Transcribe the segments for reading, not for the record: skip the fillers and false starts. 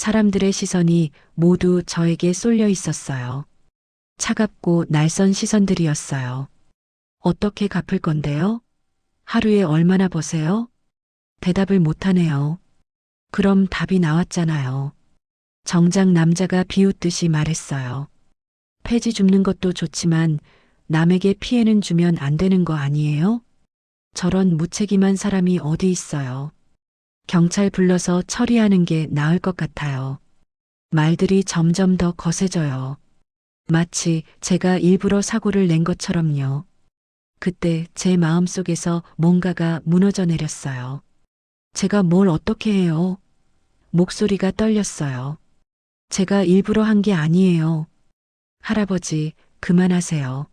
사람들의 시선이 모두 저에게 쏠려 있었어요. 차갑고 날선 시선들이었어요. 어떻게 갚을 건데요? 하루에 얼마나 버세요? 대답을 못하네요. 그럼 답이 나왔잖아요. 정작 남자가 비웃듯이 말했어요. 폐지 줍는 것도 좋지만 남에게 피해는 주면 안 되는 거 아니에요? 저런 무책임한 사람이 어디 있어요. 경찰 불러서 처리하는 게 나을 것 같아요. 말들이 점점 더 거세져요. 마치 제가 일부러 사고를 낸 것처럼요. 그때 제 마음속에서 뭔가가 무너져 내렸어요. 제가 뭘 어떻게 해요? 목소리가 떨렸어요. 제가 일부러 한 게 아니에요. 할아버지, 그만하세요.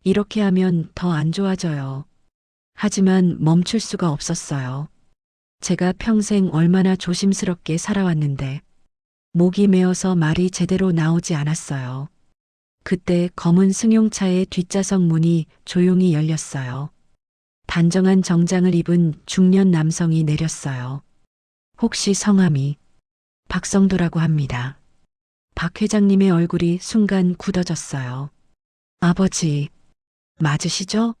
이렇게 하면 더 안 좋아져요. 하지만 멈출 수가 없었어요. 제가 평생 얼마나 조심스럽게 살아왔는데 목이 메어서 말이 제대로 나오지 않았어요. 그때 검은 승용차의 뒷좌석 문이 조용히 열렸어요. 단정한 정장을 입은 중년 남성이 내렸어요. 혹시 성함이 박성도라고 합니다. 박 회장님의 얼굴이 순간 굳어졌어요. 아버지, 맞으시죠?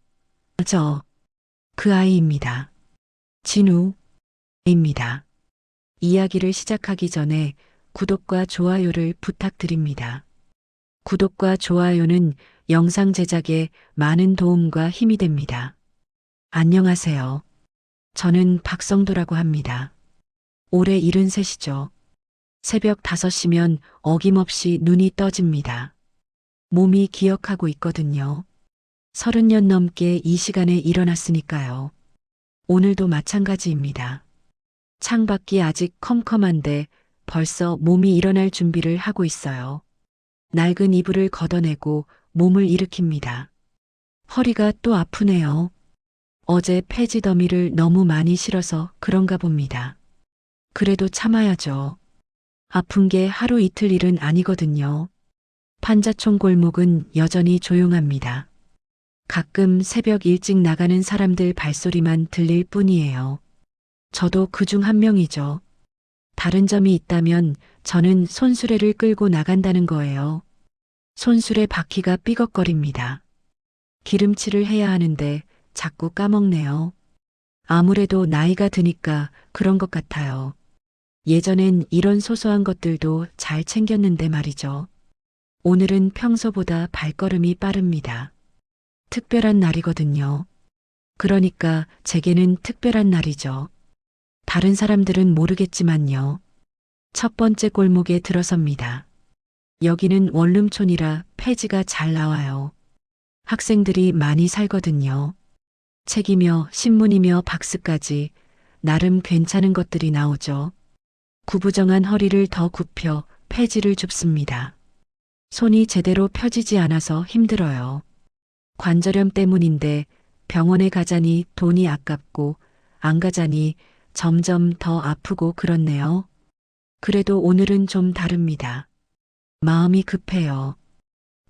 그 아이입니다. 진우입니다. 이야기를 시작하기 전에 구독과 좋아요를 부탁드립니다. 구독과 좋아요는 영상 제작에 많은 도움과 힘이 됩니다. 안녕하세요. 저는 박성도라고 합니다. 올해 73이죠. 새벽 5시면 어김없이 눈이 떠집니다. 몸이 기억하고 있거든요. 30년 넘게 이 시간에 일어났으니까요. 오늘도 마찬가지입니다. 창밖이 아직 컴컴한데 벌써 몸이 일어날 준비를 하고 있어요. 낡은 이불을 걷어내고 몸을 일으킵니다. 허리가 또 아프네요. 어제 폐지 더미를 너무 많이 실어서 그런가 봅니다. 그래도 참아야죠. 아픈 게 하루 이틀 일은 아니거든요. 판자촌 골목은 여전히 조용합니다. 가끔 새벽 일찍 나가는 사람들 발소리만 들릴 뿐이에요. 저도 그중 한 명이죠. 다른 점이 있다면 저는 손수레를 끌고 나간다는 거예요. 손수레 바퀴가 삐걱거립니다. 기름칠을 해야 하는데 자꾸 까먹네요. 아무래도 나이가 드니까 그런 것 같아요. 예전엔 이런 소소한 것들도 잘 챙겼는데 말이죠. 오늘은 평소보다 발걸음이 빠릅니다. 특별한 날이거든요. 그러니까 제게는 특별한 날이죠. 다른 사람들은 모르겠지만요. 첫 번째 골목에 들어섭니다. 여기는 원룸촌이라 폐지가 잘 나와요. 학생들이 많이 살거든요. 책이며 신문이며 박스까지 나름 괜찮은 것들이 나오죠. 구부정한 허리를 더 굽혀 폐지를 줍습니다. 손이 제대로 펴지지 않아서 힘들어요. 관절염 때문인데 병원에 가자니 돈이 아깝고 안 가자니 점점 더 아프고 그렇네요. 그래도 오늘은 좀 다릅니다. 마음이 급해요.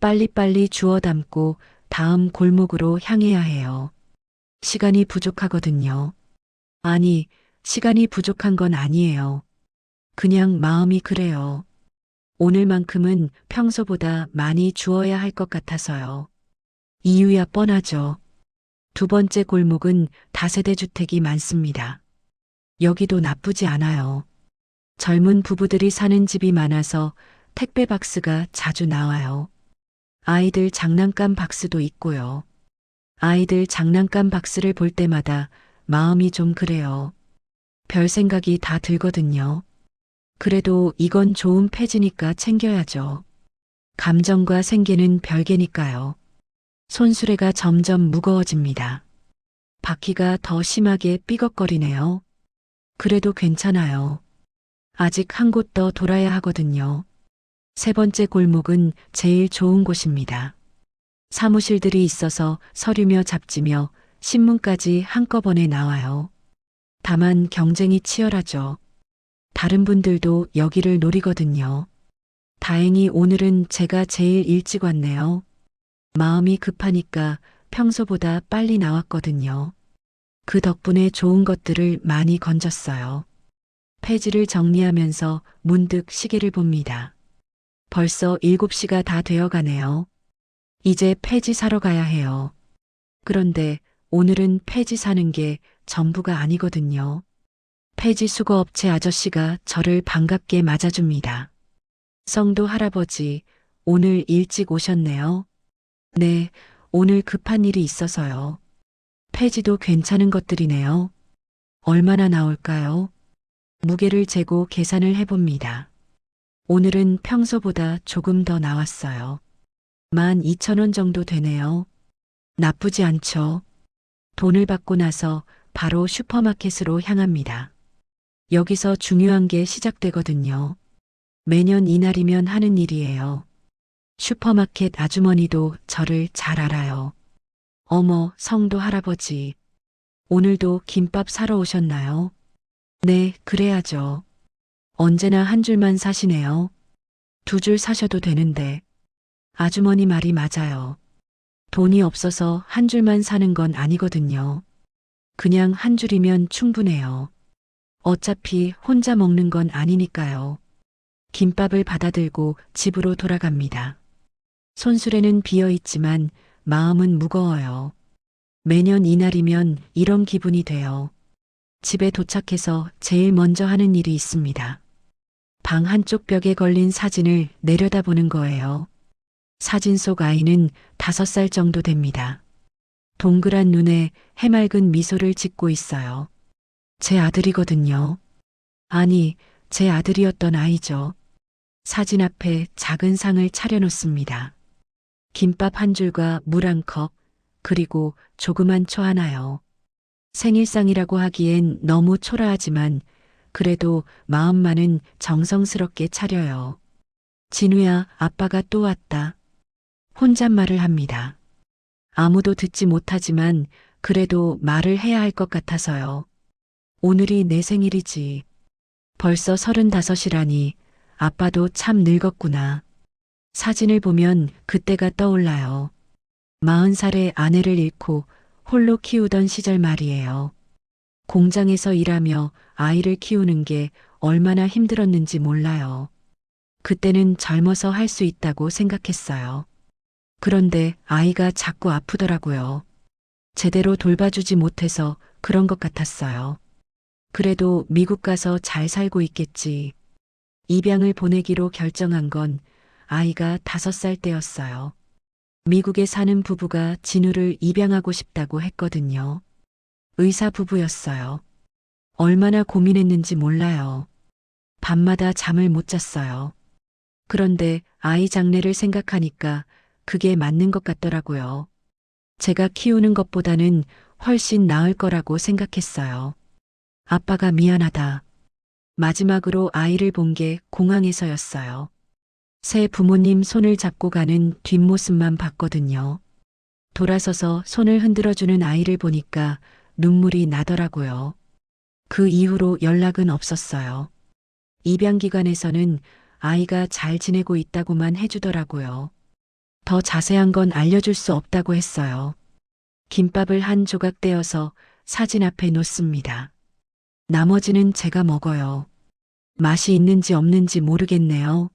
빨리빨리 주워 담고 다음 골목으로 향해야 해요. 시간이 부족하거든요. 아니, 시간이 부족한 건 아니에요. 그냥 마음이 그래요. 오늘만큼은 평소보다 많이 주어야 할 것 같아서요. 이유야 뻔하죠. 두 번째 골목은 다세대 주택이 많습니다. 여기도 나쁘지 않아요. 젊은 부부들이 사는 집이 많아서 택배 박스가 자주 나와요. 아이들 장난감 박스도 있고요. 아이들 장난감 박스를 볼 때마다 마음이 좀 그래요. 별 생각이 다 들거든요. 그래도 이건 좋은 폐지니까 챙겨야죠. 감정과 생계는 별개니까요. 손수레가 점점 무거워집니다. 바퀴가 더 심하게 삐걱거리네요. 그래도 괜찮아요. 아직 한 곳 더 돌아야 하거든요. 세 번째 골목은 제일 좋은 곳입니다. 사무실들이 있어서 서류며 잡지며 신문까지 한꺼번에 나와요. 다만 경쟁이 치열하죠. 다른 분들도 여기를 노리거든요. 다행히 오늘은 제가 제일 일찍 왔네요. 마음이 급하니까 평소보다 빨리 나왔거든요. 그 덕분에 좋은 것들을 많이 건졌어요. 폐지를 정리하면서 문득 시계를 봅니다. 벌써 7시가 다 되어 가네요. 이제 폐지 사러 가야 해요. 그런데 오늘은 폐지 사는 게 전부가 아니거든요. 폐지 수거업체 아저씨가 저를 반갑게 맞아줍니다. 성도 할아버지, 오늘 일찍 오셨네요. 네, 오늘 급한 일이 있어서요. 폐지도 괜찮은 것들이네요. 얼마나 나올까요? 무게를 재고 계산을 해봅니다. 오늘은 평소보다 조금 더 나왔어요. 12,000원 정도 되네요. 나쁘지 않죠? 돈을 받고 나서 바로 슈퍼마켓으로 향합니다. 여기서 중요한 게 시작되거든요. 매년 이날이면 하는 일이에요. 슈퍼마켓 아주머니도 저를 잘 알아요. 어머, 성도 할아버지. 오늘도 김밥 사러 오셨나요? 네, 그래야죠. 언제나 한 줄만 사시네요. 2줄 사셔도 되는데. 아주머니 말이 맞아요. 돈이 없어서 한 줄만 사는 건 아니거든요. 그냥 한 줄이면 충분해요. 어차피 혼자 먹는 건 아니니까요. 김밥을 받아들고 집으로 돌아갑니다. 손수레는 비어 있지만 마음은 무거워요. 매년 이날이면 이런 기분이 돼요. 집에 도착해서 제일 먼저 하는 일이 있습니다. 방 한쪽 벽에 걸린 사진을 내려다보는 거예요. 사진 속 아이는 5살 정도 됩니다. 동그란 눈에 해맑은 미소를 짓고 있어요. 제 아들이거든요. 아니, 제 아들이었던 아이죠. 사진 앞에 작은 상을 차려놓습니다. 김밥 한 줄과 물 한 컵, 그리고 조그만 초 하나요. 생일상이라고 하기엔 너무 초라하지만 그래도 마음만은 정성스럽게 차려요. 진우야, 아빠가 또 왔다. 혼잣말을 합니다. 아무도 듣지 못하지만 그래도 말을 해야 할 것 같아서요. 오늘이 내 생일이지. 벌써 35이라니 아빠도 참 늙었구나. 사진을 보면 그때가 떠올라요. 40살의 아내를 잃고 홀로 키우던 시절 말이에요. 공장에서 일하며 아이를 키우는 게 얼마나 힘들었는지 몰라요. 그때는 젊어서 할 수 있다고 생각했어요. 그런데 아이가 자꾸 아프더라고요. 제대로 돌봐주지 못해서 그런 것 같았어요. 그래도 미국 가서 잘 살고 있겠지. 입양을 보내기로 결정한 건 아이가 5살 때였어요. 미국에 사는 부부가 진우를 입양하고 싶다고 했거든요. 의사 부부였어요. 얼마나 고민했는지 몰라요. 밤마다 잠을 못 잤어요. 그런데 아이 장래를 생각하니까 그게 맞는 것 같더라고요. 제가 키우는 것보다는 훨씬 나을 거라고 생각했어요. 아빠가 미안하다. 마지막으로 아이를 본 게 공항에서였어요. 새 부모님 손을 잡고 가는 뒷모습만 봤거든요. 돌아서서 손을 흔들어주는 아이를 보니까 눈물이 나더라고요. 그 이후로 연락은 없었어요. 입양기관에서는 아이가 잘 지내고 있다고만 해주더라고요. 더 자세한 건 알려줄 수 없다고 했어요. 김밥을 한 조각 떼어서 사진 앞에 놓습니다. 나머지는 제가 먹어요. 맛이 있는지 없는지 모르겠네요.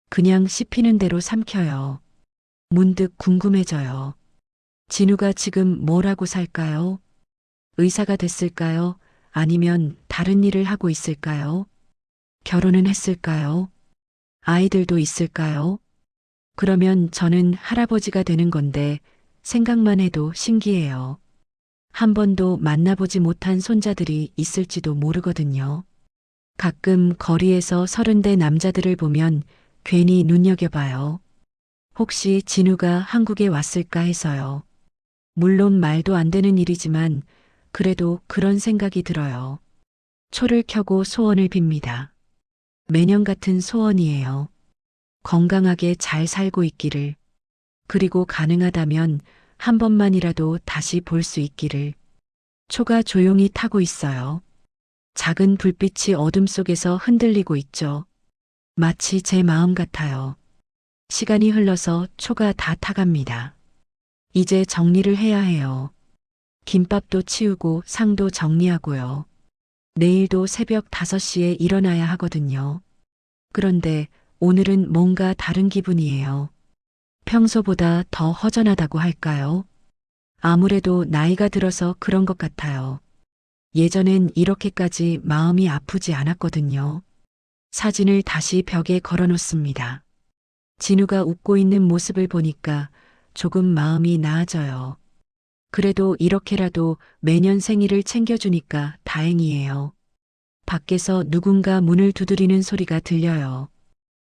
그냥 씹히는 대로 삼켜요. 문득 궁금해져요. 진우가 지금 뭘 하고 살까요? 의사가 됐을까요? 아니면 다른 일을 하고 있을까요? 결혼은 했을까요? 아이들도 있을까요? 그러면 저는 할아버지가 되는 건데 생각만 해도 신기해요. 한 번도 만나보지 못한 손자들이 있을지도 모르거든요. 가끔 거리에서 30대 남자들을 보면 괜히 눈여겨봐요. 혹시 진우가 한국에 왔을까 해서요. 물론 말도 안 되는 일이지만 그래도 그런 생각이 들어요. 초를 켜고 소원을 빕니다. 매년 같은 소원이에요. 건강하게 잘 살고 있기를. 그리고 가능하다면 한 번만이라도 다시 볼 수 있기를. 초가 조용히 타고 있어요. 작은 불빛이 어둠 속에서 흔들리고 있죠. 마치 제 마음 같아요. 시간이 흘러서 초가 다 타갑니다. 이제 정리를 해야 해요. 김밥도 치우고 상도 정리하고요. 내일도 새벽 5시에 일어나야 하거든요. 그런데 오늘은 뭔가 다른 기분이에요. 평소보다 더 허전하다고 할까요? 아무래도 나이가 들어서 그런 것 같아요. 예전엔 이렇게까지 마음이 아프지 않았거든요. 사진을 다시 벽에 걸어 놓습니다. 진우가 웃고 있는 모습을 보니까 조금 마음이 나아져요. 그래도 이렇게라도 매년 생일을 챙겨주니까 다행이에요. 밖에서 누군가 문을 두드리는 소리가 들려요.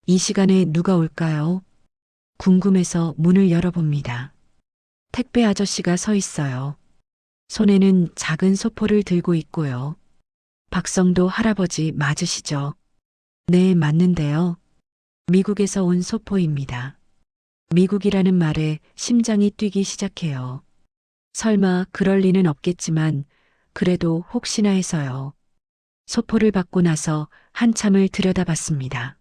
이 시간에 누가 올까요? 궁금해서 문을 열어봅니다. 택배 아저씨가 서 있어요. 손에는 작은 소포를 들고 있고요. 박성도 할아버지 맞으시죠? 네, 맞는데요. 미국에서 온 소포입니다. 미국이라는 말에 심장이 뛰기 시작해요. 설마 그럴 리는 없겠지만 그래도 혹시나 해서요. 소포를 받고 나서 한참을 들여다봤습니다.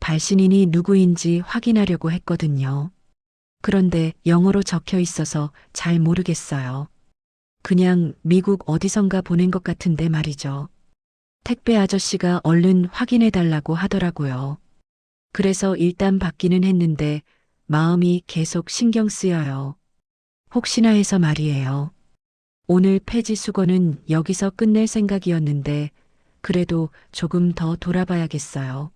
발신인이 누구인지 확인하려고 했거든요. 그런데 영어로 적혀 있어서 잘 모르겠어요. 그냥 미국 어디선가 보낸 것 같은데 말이죠. 택배 아저씨가 얼른 확인해 달라고 하더라고요. 그래서 일단 받기는 했는데 마음이 계속 신경 쓰여요. 혹시나 해서 말이에요. 오늘 폐지 수거는 여기서 끝낼 생각이었는데 그래도 조금 더 돌아봐야겠어요.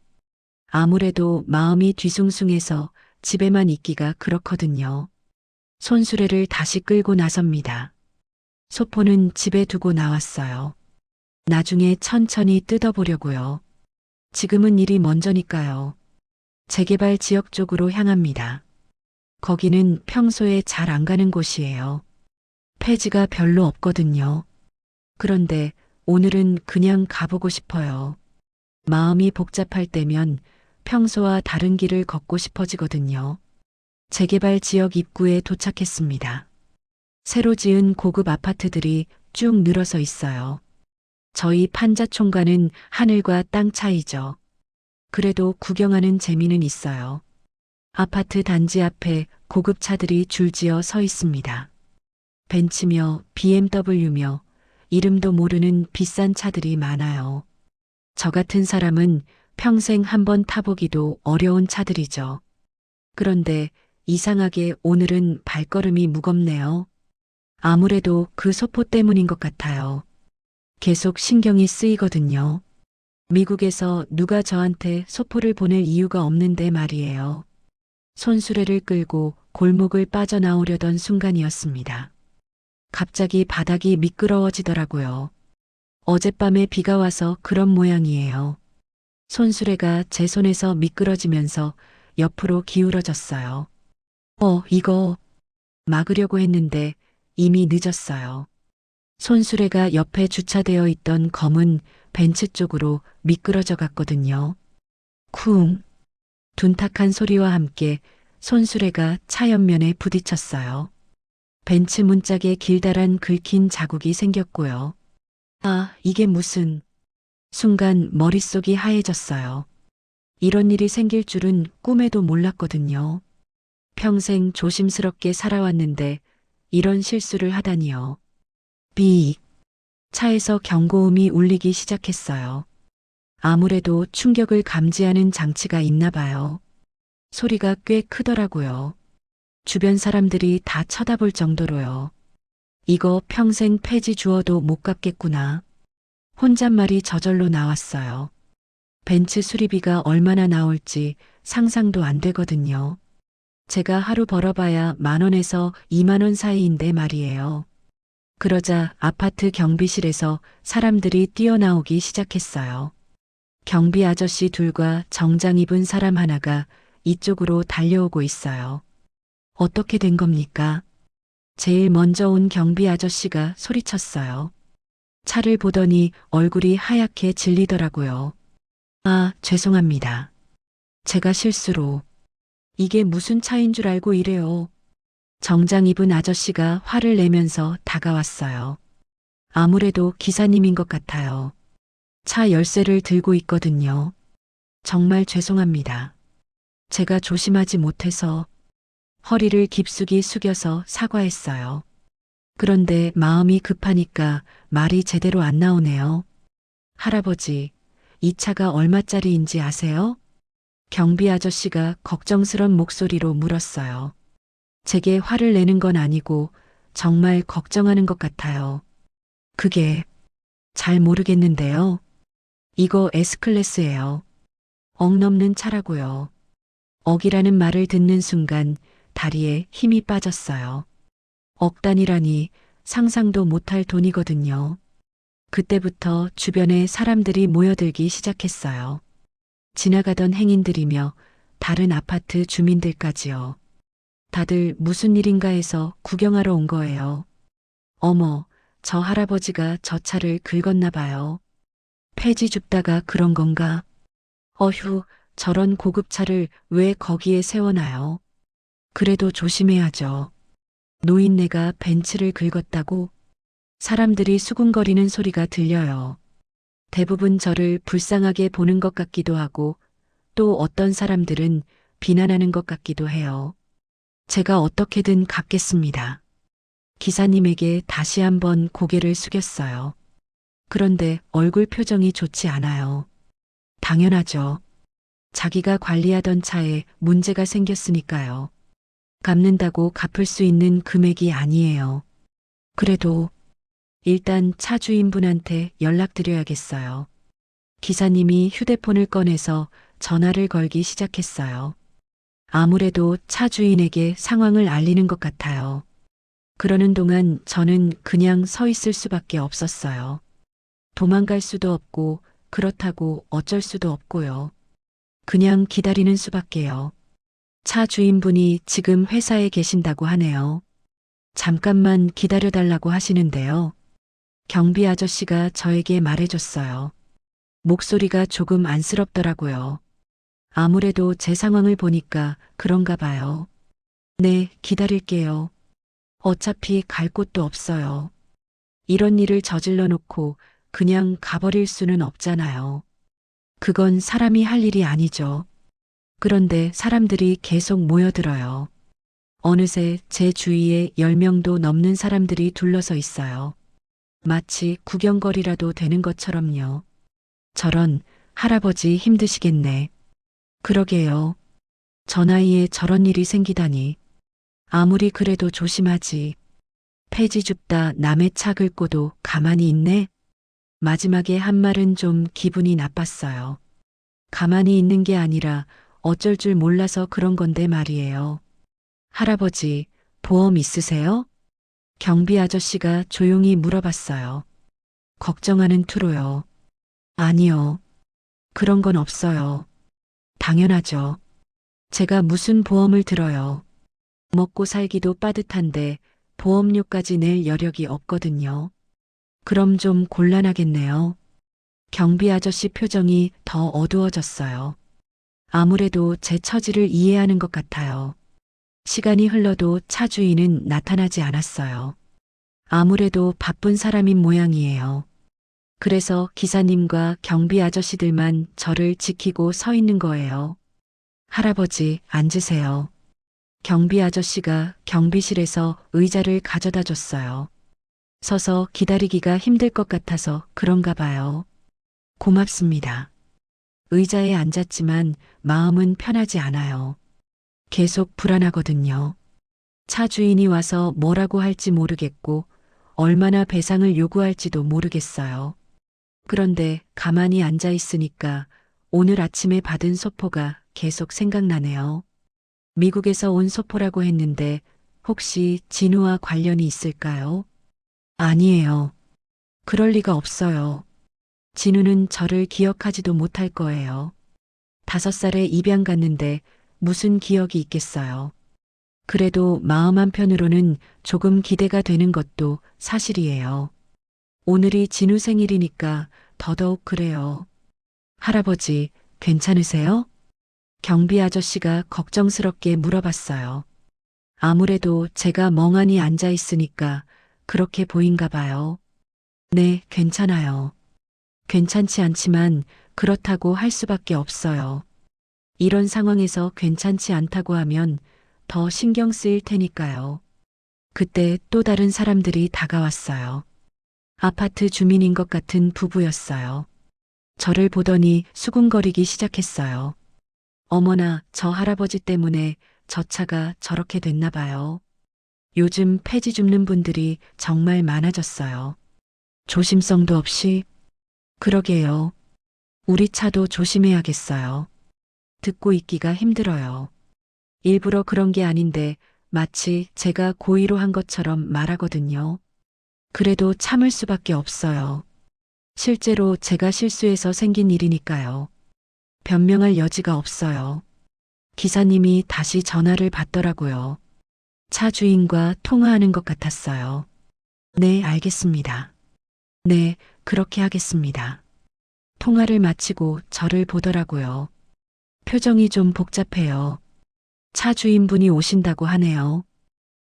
아무래도 마음이 뒤숭숭해서 집에만 있기가 그렇거든요. 손수레를 다시 끌고 나섭니다. 소포는 집에 두고 나왔어요. 나중에 천천히 뜯어보려고요. 지금은 일이 먼저니까요. 재개발 지역 쪽으로 향합니다. 거기는 평소에 잘 안 가는 곳이에요. 폐지가 별로 없거든요. 그런데 오늘은 그냥 가보고 싶어요. 마음이 복잡할 때면 평소와 다른 길을 걷고 싶어지거든요. 재개발 지역 입구에 도착했습니다. 새로 지은 고급 아파트들이 쭉 늘어서 있어요. 저희 판자총과는 하늘과 땅 차이죠. 그래도 구경하는 재미는 있어요. 아파트 단지 앞에 고급 차들이 줄지어 서 있습니다. 벤츠며 BMW며 이름도 모르는 비싼 차들이 많아요. 저 같은 사람은 평생 한번 타보기도 어려운 차들이죠. 그런데 이상하게 오늘은 발걸음이 무겁네요. 아무래도 그 소포 때문인 것 같아요. 계속 신경이 쓰이거든요. 미국에서 누가 저한테 소포를 보낼 이유가 없는데 말이에요. 손수레를 끌고 골목을 빠져나오려던 순간이었습니다. 갑자기 바닥이 미끄러워지더라고요. 어젯밤에 비가 와서 그런 모양이에요. 손수레가 제 손에서 미끄러지면서 옆으로 기울어졌어요. 이거 막으려고 했는데 이미 늦었어요. 손수레가 옆에 주차되어 있던 검은 벤츠 쪽으로 미끄러져 갔거든요. 쿵! 둔탁한 소리와 함께 손수레가 차 옆면에 부딪혔어요. 벤츠 문짝에 길다란 긁힌 자국이 생겼고요. 아, 이게 무슨... 순간 머릿속이 하얘졌어요. 이런 일이 생길 줄은 꿈에도 몰랐거든요. 평생 조심스럽게 살아왔는데 이런 실수를 하다니요. 삐익. 차에서 경고음이 울리기 시작했어요. 아무래도 충격을 감지하는 장치가 있나 봐요. 소리가 꽤 크더라고요. 주변 사람들이 다 쳐다볼 정도로요. 이거 평생 폐지 주어도 못 갚겠구나. 혼잣말이 저절로 나왔어요. 벤츠 수리비가 얼마나 나올지 상상도 안 되거든요. 제가 하루 벌어봐야 10,000원에서 20,000원 사이인데 말이에요. 그러자 아파트 경비실에서 사람들이 뛰어나오기 시작했어요. 경비 아저씨 둘과 정장 입은 사람 하나가 이쪽으로 달려오고 있어요. 어떻게 된 겁니까? 제일 먼저 온 경비 아저씨가 소리쳤어요. 차를 보더니 얼굴이 하얗게 질리더라고요. 아, 죄송합니다. 제가 실수로. 이게 무슨 차인 줄 알고 이래요. 정장 입은 아저씨가 화를 내면서 다가왔어요. 아무래도 기사님인 것 같아요. 차 열쇠를 들고 있거든요. 정말 죄송합니다. 제가 조심하지 못해서 허리를 깊숙이 숙여서 사과했어요. 그런데 마음이 급하니까 말이 제대로 안 나오네요. 할아버지, 이 차가 얼마짜리인지 아세요? 경비 아저씨가 걱정스런 목소리로 물었어요. 제게 화를 내는 건 아니고 정말 걱정하는 것 같아요. 그게 잘 모르겠는데요. 이거 S클래스예요. 억 넘는 차라고요. 억이라는 말을 듣는 순간 다리에 힘이 빠졌어요. 억 단위라니 상상도 못할 돈이거든요. 그때부터 주변에 사람들이 모여들기 시작했어요. 지나가던 행인들이며 다른 아파트 주민들까지요. 다들 무슨 일인가 해서 구경하러 온 거예요. 어머, 저 할아버지가 저 차를 긁었나 봐요. 폐지 줍다가 그런 건가? 어휴, 저런 고급차를 왜 거기에 세워놔요? 그래도 조심해야죠. 노인네가 벤츠를 긁었다고 사람들이 수군거리는 소리가 들려요. 대부분 저를 불쌍하게 보는 것 같기도 하고 또 어떤 사람들은 비난하는 것 같기도 해요. 제가 어떻게든 갚겠습니다. 기사님에게 다시 한번 고개를 숙였어요. 그런데 얼굴 표정이 좋지 않아요. 당연하죠. 자기가 관리하던 차에 문제가 생겼으니까요. 갚는다고 갚을 수 있는 금액이 아니에요. 그래도 일단 차 주인분한테 연락드려야겠어요. 기사님이 휴대폰을 꺼내서 전화를 걸기 시작했어요. 아무래도 차 주인에게 상황을 알리는 것 같아요. 그러는 동안 저는 그냥 서 있을 수밖에 없었어요. 도망갈 수도 없고 그렇다고 어쩔 수도 없고요. 그냥 기다리는 수밖에요. 차 주인분이 지금 회사에 계신다고 하네요. 잠깐만 기다려달라고 하시는데요. 경비 아저씨가 저에게 말해줬어요. 목소리가 조금 안쓰럽더라고요. 아무래도 제 상황을 보니까 그런가 봐요. 네, 기다릴게요. 어차피 갈 곳도 없어요. 이런 일을 저질러 놓고 그냥 가버릴 수는 없잖아요. 그건 사람이 할 일이 아니죠. 그런데 사람들이 계속 모여들어요. 어느새 제 주위에 10명도 넘는 사람들이 둘러서 있어요. 마치 구경거리라도 되는 것처럼요. 저런 할아버지 힘드시겠네. 그러게요. 저 나이에 저런 일이 생기다니. 아무리 그래도 조심하지. 폐지 줍다 남의 차 긁고도 가만히 있네. 마지막에 한 말은 좀 기분이 나빴어요. 가만히 있는 게 아니라 어쩔 줄 몰라서 그런 건데 말이에요. 할아버지, 보험 있으세요? 경비 아저씨가 조용히 물어봤어요. 걱정하는 투로요. 아니요. 그런 건 없어요. 당연하죠. 제가 무슨 보험을 들어요. 먹고 살기도 빠듯한데 보험료까지 낼 여력이 없거든요. 그럼 좀 곤란하겠네요. 경비 아저씨 표정이 더 어두워졌어요. 아무래도 제 처지를 이해하는 것 같아요. 시간이 흘러도 차 주인은 나타나지 않았어요. 아무래도 바쁜 사람인 모양이에요. 그래서 기사님과 경비 아저씨들만 저를 지키고 서 있는 거예요. 할아버지, 앉으세요. 경비 아저씨가 경비실에서 의자를 가져다 줬어요. 서서 기다리기가 힘들 것 같아서 그런가 봐요. 고맙습니다. 의자에 앉았지만 마음은 편하지 않아요. 계속 불안하거든요. 차 주인이 와서 뭐라고 할지 모르겠고 얼마나 배상을 요구할지도 모르겠어요. 그런데 가만히 앉아 있으니까 오늘 아침에 받은 소포가 계속 생각나네요. 미국에서 온 소포라고 했는데 혹시 진우와 관련이 있을까요? 아니에요. 그럴 리가 없어요. 진우는 저를 기억하지도 못할 거예요. 5살에 입양 갔는데 무슨 기억이 있겠어요. 그래도 마음 한편으로는 조금 기대가 되는 것도 사실이에요. 오늘이 진우 생일이니까 더더욱 그래요. 할아버지, 괜찮으세요? 경비 아저씨가 걱정스럽게 물어봤어요. 아무래도 제가 멍하니 앉아 있으니까 그렇게 보인가 봐요. 네, 괜찮아요. 괜찮지 않지만 그렇다고 할 수밖에 없어요. 이런 상황에서 괜찮지 않다고 하면 더 신경 쓰일 테니까요. 그때 또 다른 사람들이 다가왔어요. 아파트 주민인 것 같은 부부였어요. 저를 보더니 수군거리기 시작했어요. 어머나, 저 할아버지 때문에 저 차가 저렇게 됐나 봐요. 요즘 폐지 줍는 분들이 정말 많아졌어요. 조심성도 없이. 그러게요. 우리 차도 조심해야겠어요. 듣고 있기가 힘들어요. 일부러 그런 게 아닌데 마치 제가 고의로 한 것처럼 말하거든요. 그래도 참을 수밖에 없어요. 실제로 제가 실수해서 생긴 일이니까요. 변명할 여지가 없어요. 기사님이 다시 전화를 받더라고요. 차 주인과 통화하는 것 같았어요. 네, 알겠습니다. 네, 그렇게 하겠습니다. 통화를 마치고 저를 보더라고요. 표정이 좀 복잡해요. 차 주인분이 오신다고 하네요.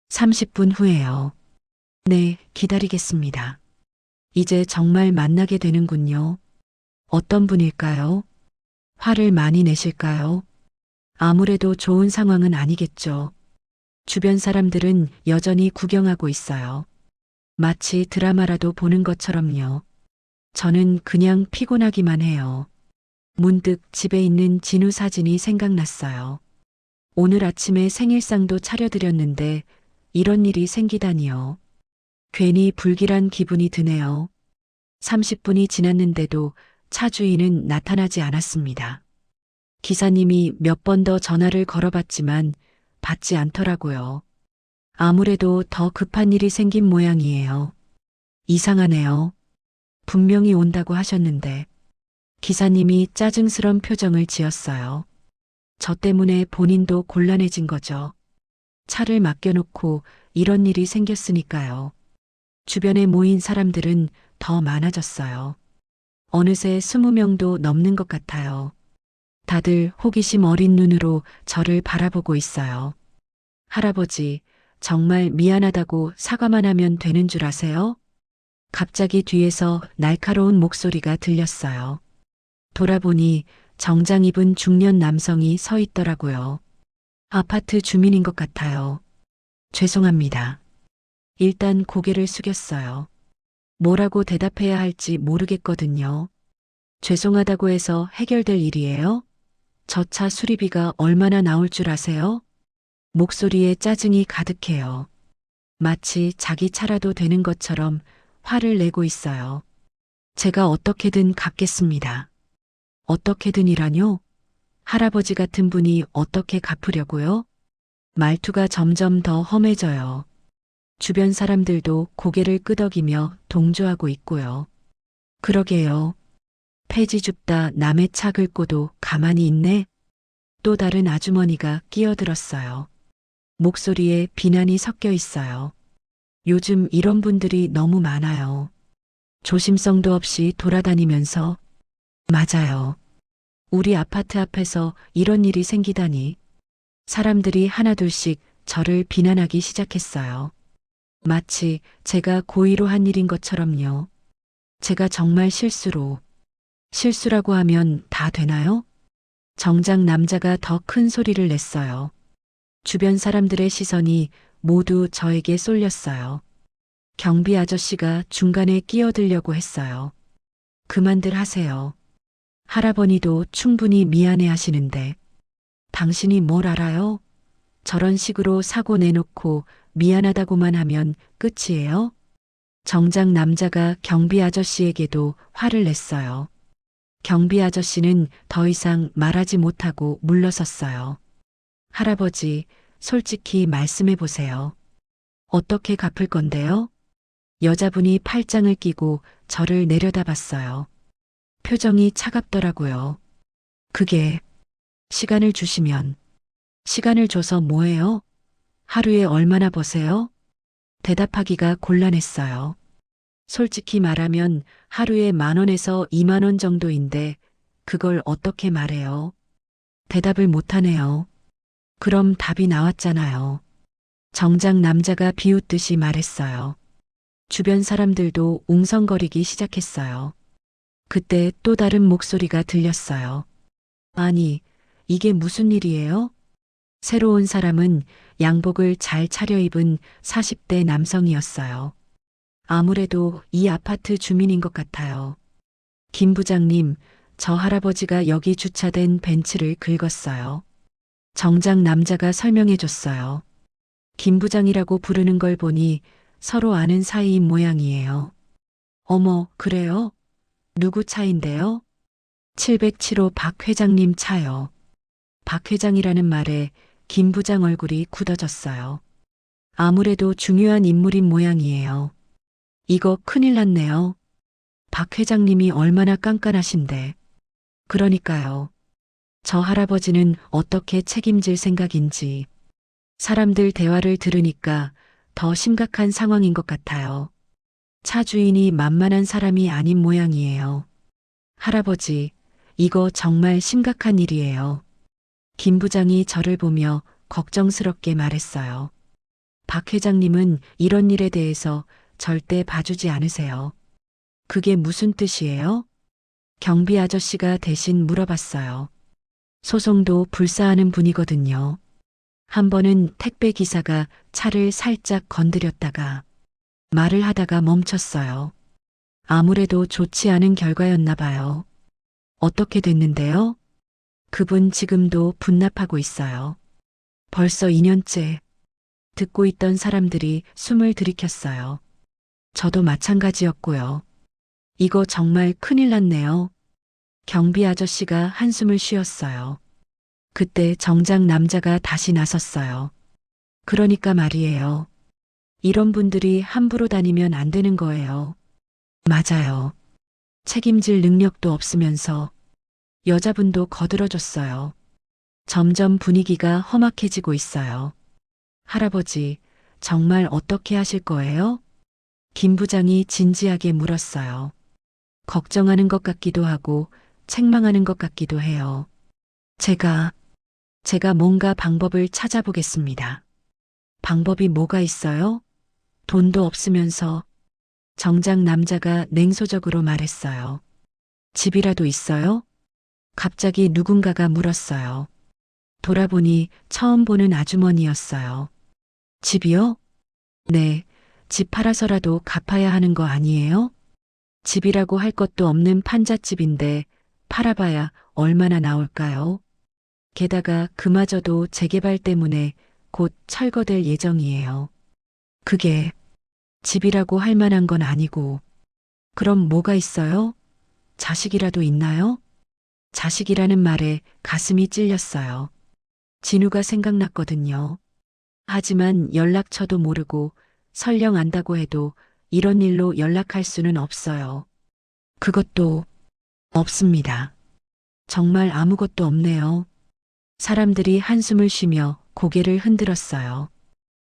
30분 후에요. 네, 기다리겠습니다. 이제 정말 만나게 되는군요. 어떤 분일까요? 화를 많이 내실까요? 아무래도 좋은 상황은 아니겠죠. 주변 사람들은 여전히 구경하고 있어요. 마치 드라마라도 보는 것처럼요. 저는 그냥 피곤하기만 해요. 문득 집에 있는 진우 사진이 생각났어요. 오늘 아침에 생일상도 차려드렸는데 이런 일이 생기다니요. 괜히 불길한 기분이 드네요. 30분이 지났는데도 차 주인은 나타나지 않았습니다. 기사님이 몇 번 더 전화를 걸어봤지만 받지 않더라고요. 아무래도 더 급한 일이 생긴 모양이에요. 이상하네요. 분명히 온다고 하셨는데 기사님이 짜증스런 표정을 지었어요. 저 때문에 본인도 곤란해진 거죠. 차를 맡겨놓고 이런 일이 생겼으니까요. 주변에 모인 사람들은 더 많아졌어요. 어느새 20명도 넘는 것 같아요. 다들 호기심 어린 눈으로 저를 바라보고 있어요. 할아버지, 정말 미안하다고 사과만 하면 되는 줄 아세요? 갑자기 뒤에서 날카로운 목소리가 들렸어요. 돌아보니 정장 입은 중년 남성이 서 있더라고요. 아파트 주민인 것 같아요. 죄송합니다. 일단 고개를 숙였어요. 뭐라고 대답해야 할지 모르겠거든요. 죄송하다고 해서 해결될 일이에요? 저 차 수리비가 얼마나 나올 줄 아세요? 목소리에 짜증이 가득해요. 마치 자기 차라도 되는 것처럼 화를 내고 있어요. 제가 어떻게든 갚겠습니다. 어떻게든이라뇨? 할아버지 같은 분이 어떻게 갚으려고요? 말투가 점점 더 험해져요. 주변 사람들도 고개를 끄덕이며 동조하고 있고요. 그러게요. 폐지 줍다 남의 차 긁고도 가만히 있네? 또 다른 아주머니가 끼어들었어요. 목소리에 비난이 섞여 있어요. 요즘 이런 분들이 너무 많아요. 조심성도 없이 돌아다니면서. 맞아요. 우리 아파트 앞에서 이런 일이 생기다니. 사람들이 하나둘씩 저를 비난하기 시작했어요. 마치 제가 고의로 한 일인 것처럼요. 제가 정말 실수라고 하면 다 되나요? 정작 남자가 더 큰 소리를 냈어요. 주변 사람들의 시선이 모두 저에게 쏠렸어요. 경비 아저씨가 중간에 끼어들려고 했어요. 그만들 하세요. 할아버니도 충분히 미안해 하시는데 당신이 뭘 알아요? 저런 식으로 사고 내놓고 미안하다고만 하면 끝이에요? 정작 남자가 경비 아저씨에게도 화를 냈어요. 경비 아저씨는 더 이상 말하지 못하고 물러섰어요. 할아버지, 솔직히 말씀해 보세요. 어떻게 갚을 건데요? 여자분이 팔짱을 끼고 저를 내려다봤어요. 표정이 차갑더라고요. 그게 시간을 주시면 시간을 줘서 뭐해요? 하루에 얼마나 버세요? 대답하기가 곤란했어요. 솔직히 말하면 하루에 10,000원에서 20,000원 정도인데 그걸 어떻게 말해요? 대답을 못하네요. 그럼 답이 나왔잖아요. 정작 남자가 비웃듯이 말했어요. 주변 사람들도 웅성거리기 시작했어요. 그때 또 다른 목소리가 들렸어요. 아니, 이게 무슨 일이에요? 새로운 사람은 양복을 잘 차려입은 40대 남성이었어요. 아무래도 이 아파트 주민인 것 같아요. 김 부장님, 저 할아버지가 여기 주차된 벤츠를 긁었어요. 정작 남자가 설명해 줬어요. 김 부장이라고 부르는 걸 보니 서로 아는 사이인 모양이에요. 어머, 그래요? 누구 차인데요? 707호 박 회장님 차요. 박 회장이라는 말에 김 부장 얼굴이 굳어졌어요. 아무래도 중요한 인물인 모양이에요. 이거 큰일 났네요. 박 회장님이 얼마나 깐깐하신데. 그러니까요. 저 할아버지는 어떻게 책임질 생각인지. 사람들 대화를 들으니까 더 심각한 상황인 것 같아요. 차 주인이 만만한 사람이 아닌 모양이에요. 할아버지, 이거 정말 심각한 일이에요. 김 부장이 저를 보며 걱정스럽게 말했어요. 박 회장님은 이런 일에 대해서 절대 봐주지 않으세요. 그게 무슨 뜻이에요? 경비 아저씨가 대신 물어봤어요. 소송도 불사하는 분이거든요. 한 번은 택배 기사가 차를 살짝 건드렸다가 말을 하다가 멈췄어요. 아무래도 좋지 않은 결과였나 봐요. 어떻게 됐는데요? 그분 지금도 분납하고 있어요. 벌써 2년째. 듣고 있던 사람들이 숨을 들이켰어요. 저도 마찬가지였고요. 이거 정말 큰일 났네요. 경비 아저씨가 한숨을 쉬었어요. 그때 정작 남자가 다시 나섰어요. 그러니까 말이에요. 이런 분들이 함부로 다니면 안 되는 거예요. 맞아요. 책임질 능력도 없으면서 여자분도 거들어줬어요. 점점 분위기가 험악해지고 있어요. 할아버지, 정말 어떻게 하실 거예요? 김 부장이 진지하게 물었어요. 걱정하는 것 같기도 하고 책망하는 것 같기도 해요. 제가 뭔가 방법을 찾아보겠습니다. 방법이 뭐가 있어요? 돈도 없으면서 정작 남자가 냉소적으로 말했어요. 집이라도 있어요? 갑자기 누군가가 물었어요. 돌아보니 처음 보는 아주머니였어요. 집이요? 네, 집 팔아서라도 갚아야 하는 거 아니에요? 집이라고 할 것도 없는 판잣집인데 팔아봐야 얼마나 나올까요? 게다가 그마저도 재개발 때문에 곧 철거될 예정이에요. 그게 집이라고 할 만한 건 아니고, 그럼 뭐가 있어요? 자식이라도 있나요? 자식이라는 말에 가슴이 찔렸어요. 진우가 생각났거든요. 하지만 연락처도 모르고 설령 안다고 해도 이런 일로 연락할 수는 없어요. 그것도 없습니다. 정말 아무것도 없네요. 사람들이 한숨을 쉬며 고개를 흔들었어요.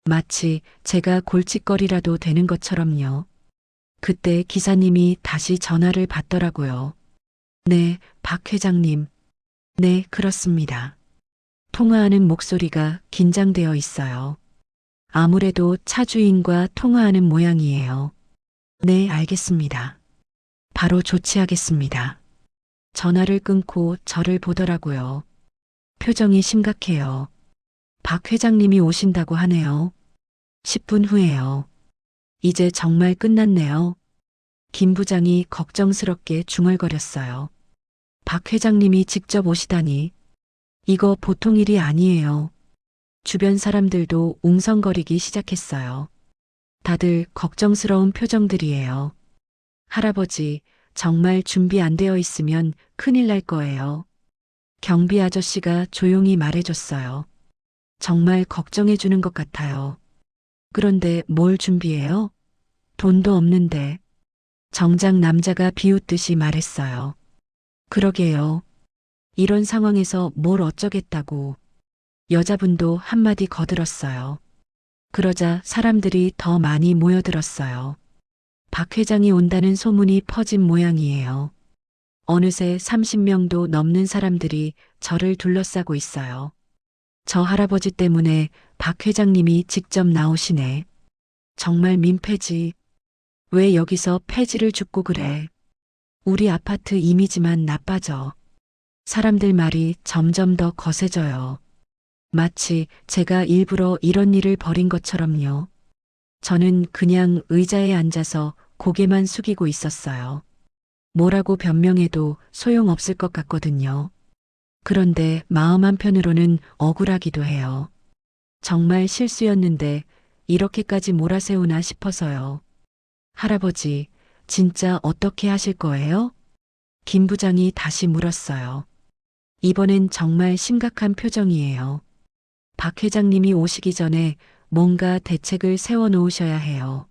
마치 제가 골칫거리라도 되는 것처럼요. 그때 기사님이 다시 전화를 받더라고요. 네, 박 회장님. 네, 그렇습니다. 통화하는 목소리가 긴장되어 있어요. 아무래도 차 주인과 통화하는 모양이에요. 네, 알겠습니다. 바로 조치하겠습니다. 전화를 끊고 저를 보더라고요. 표정이 심각해요. 박 회장님이 오신다고 하네요. 10분 후에요. 이제 정말 끝났네요. 김 부장이 걱정스럽게 중얼거렸어요. 박 회장님이 직접 오시다니. 이거 보통 일이 아니에요. 주변 사람들도 웅성거리기 시작했어요. 다들 걱정스러운 표정들이에요. 할아버지, 정말 준비 안 되어 있으면 큰일 날 거예요. 경비 아저씨가 조용히 말해줬어요. 정말 걱정해 주는 것 같아요. 그런데 뭘 준비해요? 돈도 없는데. 정작 남자가 비웃듯이 말했어요. 그러게요. 이런 상황에서 뭘 어쩌겠다고. 여자분도 한마디 거들었어요. 그러자 사람들이 더 많이 모여들었어요. 박 회장이 온다는 소문이 퍼진 모양이에요. 어느새 30명도 넘는 사람들이 저를 둘러싸고 있어요. 저 할아버지 때문에 박 회장님이 직접 나오시네. 정말 민폐지. 왜 여기서 폐지를 줍고 그래. 우리 아파트 이미지만 나빠져. 사람들 말이 점점 더 거세져요. 마치 제가 일부러 이런 일을 벌인 것처럼요. 저는 그냥 의자에 앉아서 고개만 숙이고 있었어요. 뭐라고 변명해도 소용없을 것 같거든요. 그런데 마음 한편으로는 억울하기도 해요. 정말 실수였는데 이렇게까지 몰아세우나 싶어서요. 할아버지, 진짜 어떻게 하실 거예요? 김 부장이 다시 물었어요. 이번엔 정말 심각한 표정이에요. 박 회장님이 오시기 전에 뭔가 대책을 세워 놓으셔야 해요.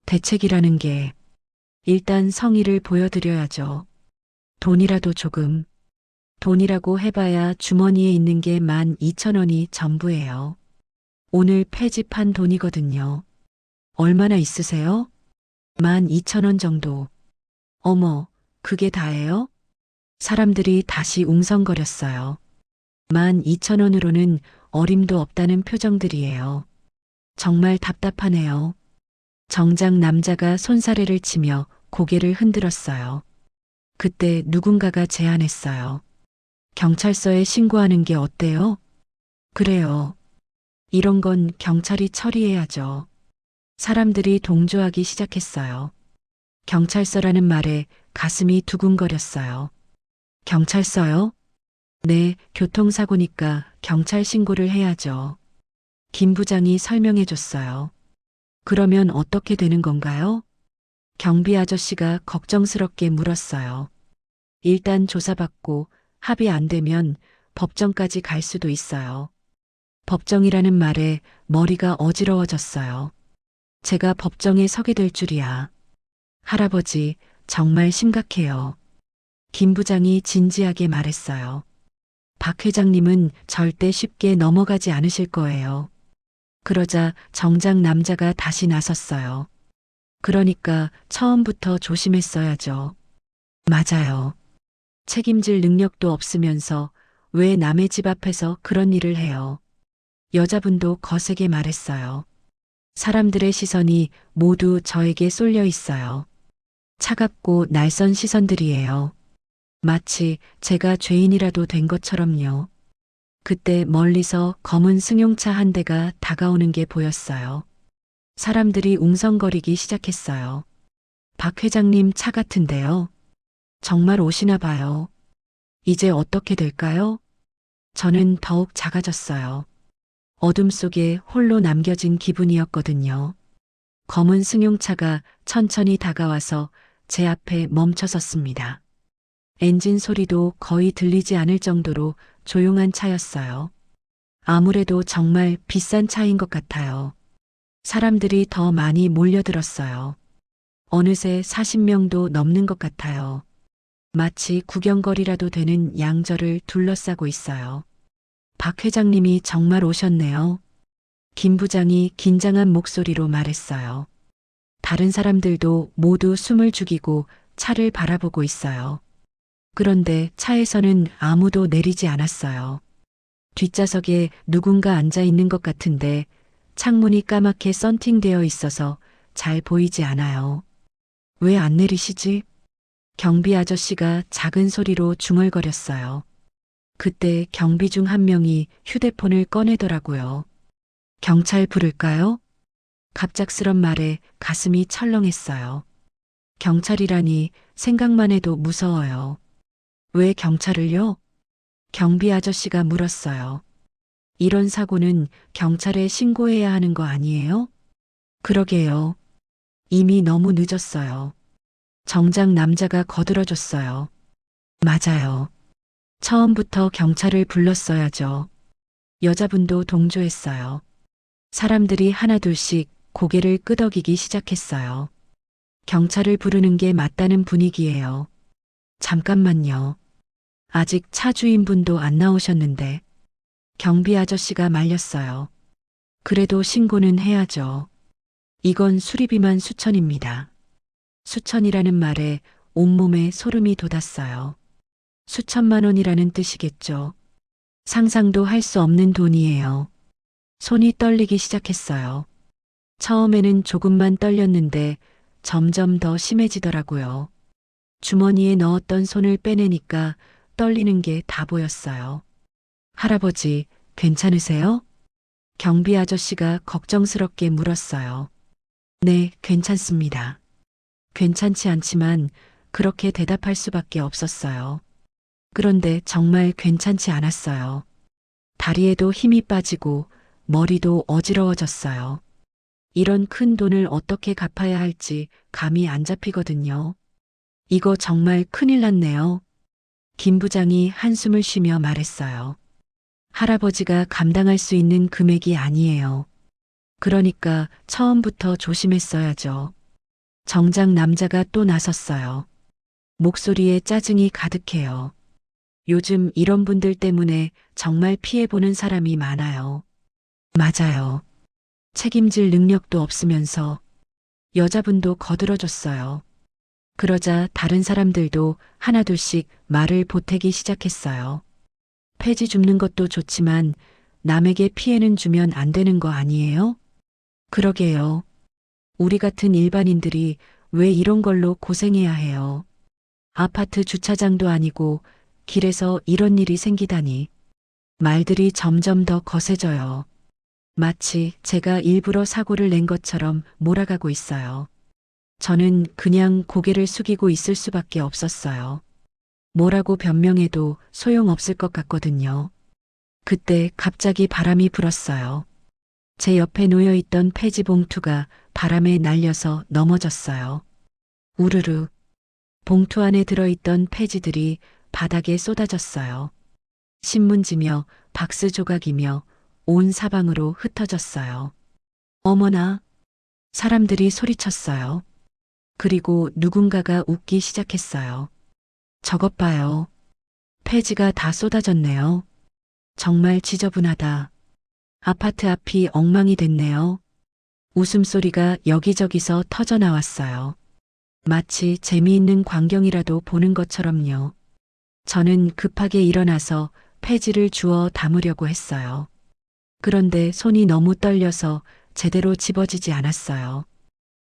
대책이라는 게 일단 성의를 보여드려야죠. 돈이라도 조금. 돈이라고 해봐야 주머니에 있는 게 12,000원이 전부예요. 오늘 폐집한 돈이거든요. 얼마나 있으세요? 12,000원 정도. 어머, 그게 다예요? 사람들이 다시 웅성거렸어요. 12,000원으로는 어림도 없다는 표정들이에요. 정말 답답하네요. 정작 남자가 손사래를 치며 고개를 흔들었어요. 그때 누군가가 제안했어요. 경찰서에 신고하는 게 어때요? 그래요. 이런 건 경찰이 처리해야죠. 사람들이 동조하기 시작했어요. 경찰서라는 말에 가슴이 두근거렸어요. 경찰서요? 네, 교통사고니까 경찰 신고를 해야죠. 김 부장이 설명해 줬어요. 그러면 어떻게 되는 건가요? 경비 아저씨가 걱정스럽게 물었어요. 일단 조사받고 합의 안 되면 법정까지 갈 수도 있어요. 법정이라는 말에 머리가 어지러워졌어요. 제가 법정에 서게 될 줄이야. 할아버지, 정말 심각해요. 김 부장이 진지하게 말했어요. 박 회장님은 절대 쉽게 넘어가지 않으실 거예요. 그러자 정작 남자가 다시 나섰어요. 그러니까 처음부터 조심했어야죠. 맞아요. 책임질 능력도 없으면서 왜 남의 집 앞에서 그런 일을 해요. 여자분도 거세게 말했어요. 사람들의 시선이 모두 저에게 쏠려 있어요. 차갑고 날선 시선들이에요. 마치 제가 죄인이라도 된 것처럼요. 그때 멀리서 검은 승용차 한 대가 다가오는 게 보였어요. 사람들이 웅성거리기 시작했어요. 박 회장님 차 같은데요. 정말 오시나 봐요. 이제 어떻게 될까요? 저는 더욱 작아졌어요. 어둠 속에 홀로 남겨진 기분이었거든요. 검은 승용차가 천천히 다가와서 제 앞에 멈춰섰습니다. 엔진 소리도 거의 들리지 않을 정도로 조용한 차였어요. 아무래도 정말 비싼 차인 것 같아요. 사람들이 더 많이 몰려들었어요. 어느새 40명도 넘는 것 같아요. 마치 구경거리라도 되는 양저를 둘러싸고 있어요. 박 회장님이 정말 오셨네요. 김 부장이 긴장한 목소리로 말했어요. 다른 사람들도 모두 숨을 죽이고 차를 바라보고 있어요. 그런데 차에서는 아무도 내리지 않았어요. 뒷좌석에 누군가 앉아 있는 것 같은데 창문이 까맣게 썬팅되어 있어서 잘 보이지 않아요. 왜 안 내리시지? 경비 아저씨가 작은 소리로 중얼거렸어요. 그때 경비 중 한 명이 휴대폰을 꺼내더라고요. 경찰 부를까요? 갑작스런 말에 가슴이 철렁했어요. 경찰이라니 생각만 해도 무서워요. 왜 경찰을요? 경비 아저씨가 물었어요. 이런 사고는 경찰에 신고해야 하는 거 아니에요? 그러게요. 이미 너무 늦었어요. 정작 남자가 거들어줬어요. 맞아요. 처음부터 경찰을 불렀어야죠. 여자분도 동조했어요. 사람들이 하나둘씩 고개를 끄덕이기 시작했어요. 경찰을 부르는 게 맞다는 분위기예요. 잠깐만요. 아직 차 주인분도 안 나오셨는데. 경비 아저씨가 말렸어요. 그래도 신고는 해야죠. 이건 수리비만 수천입니다. 수천이라는 말에 온몸에 소름이 돋았어요. 수천만 원이라는 뜻이겠죠. 상상도 할 수 없는 돈이에요. 손이 떨리기 시작했어요. 처음에는 조금만 떨렸는데 점점 더 심해지더라고요. 주머니에 넣었던 손을 빼내니까 떨리는 게 다 보였어요. 할아버지, 괜찮으세요? 경비 아저씨가 걱정스럽게 물었어요. 네, 괜찮습니다. 괜찮지 않지만 그렇게 대답할 수밖에 없었어요. 그런데 정말 괜찮지 않았어요. 다리에도 힘이 빠지고 머리도 어지러워졌어요. 이런 큰 돈을 어떻게 갚아야 할지 감이 안 잡히거든요. 이거 정말 큰일 났네요. 김 부장이 한숨을 쉬며 말했어요. 할아버지가 감당할 수 있는 금액이 아니에요. 그러니까 처음부터 조심했어야죠. 정작 남자가 또 나섰어요. 목소리에 짜증이 가득해요. 요즘 이런 분들 때문에 정말 피해보는 사람이 많아요. 맞아요. 책임질 능력도 없으면서 여자분도 거들어줬어요. 그러자 다른 사람들도 하나둘씩 말을 보태기 시작했어요. 폐지 줍는 것도 좋지만 남에게 피해는 주면 안 되는 거 아니에요? 그러게요. 우리 같은 일반인들이 왜 이런 걸로 고생해야 해요? 아파트 주차장도 아니고 길에서 이런 일이 생기다니. 말들이 점점 더 거세져요. 마치 제가 일부러 사고를 낸 것처럼 몰아가고 있어요. 저는 그냥 고개를 숙이고 있을 수밖에 없었어요. 뭐라고 변명해도 소용없을 것 같거든요. 그때 갑자기 바람이 불었어요. 제 옆에 놓여 있던 폐지 봉투가 바람에 날려서 넘어졌어요. 우르르. 봉투 안에 들어있던 폐지들이 바닥에 쏟아졌어요. 신문지며 박스 조각이며 온 사방으로 흩어졌어요. 어머나! 사람들이 소리쳤어요. 그리고 누군가가 웃기 시작했어요. 저것 봐요. 폐지가 다 쏟아졌네요. 정말 지저분하다. 아파트 앞이 엉망이 됐네요. 웃음소리가 여기저기서 터져 나왔어요. 마치 재미있는 광경이라도 보는 것처럼요. 저는 급하게 일어나서 폐지를 주워 담으려고 했어요. 그런데 손이 너무 떨려서 제대로 집어지지 않았어요.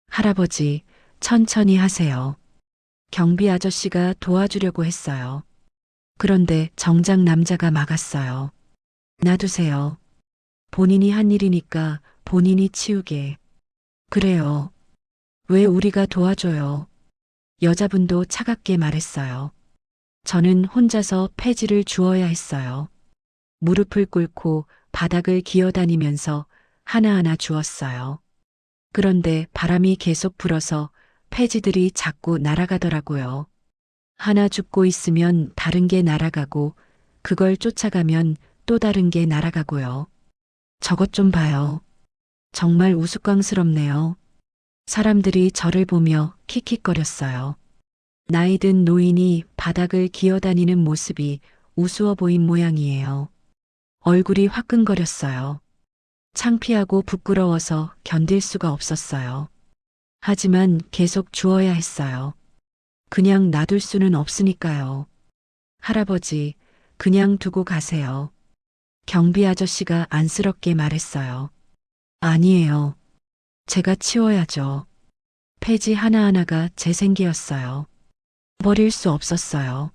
할아버지, 천천히 하세요. 경비 아저씨가 도와주려고 했어요. 그런데 정작 남자가 막았어요. 놔두세요. 본인이 한 일이니까 본인이 치우게. 그래요. 왜 우리가 도와줘요? 여자분도 차갑게 말했어요. 저는 혼자서 폐지를 주워야 했어요. 무릎을 꿇고 바닥을 기어다니면서 하나하나 주웠어요. 그런데 바람이 계속 불어서 폐지들이 자꾸 날아가더라고요. 하나 줍고 있으면 다른 게 날아가고 그걸 쫓아가면 또 다른 게 날아가고요. 저것 좀 봐요. 정말 우스꽝스럽네요. 사람들이 저를 보며 킥킥거렸어요. 나이든 노인이 바닥을 기어다니는 모습이 우스워 보인 모양이에요. 얼굴이 화끈거렸어요. 창피하고 부끄러워서 견딜 수가 없었어요. 하지만 계속 주어야 했어요. 그냥 놔둘 수는 없으니까요. 할아버지, 그냥 두고 가세요. 경비 아저씨가 안쓰럽게 말했어요. 아니에요. 제가 치워야죠. 폐지 하나하나가 제 생계였어요. 버릴 수 없었어요.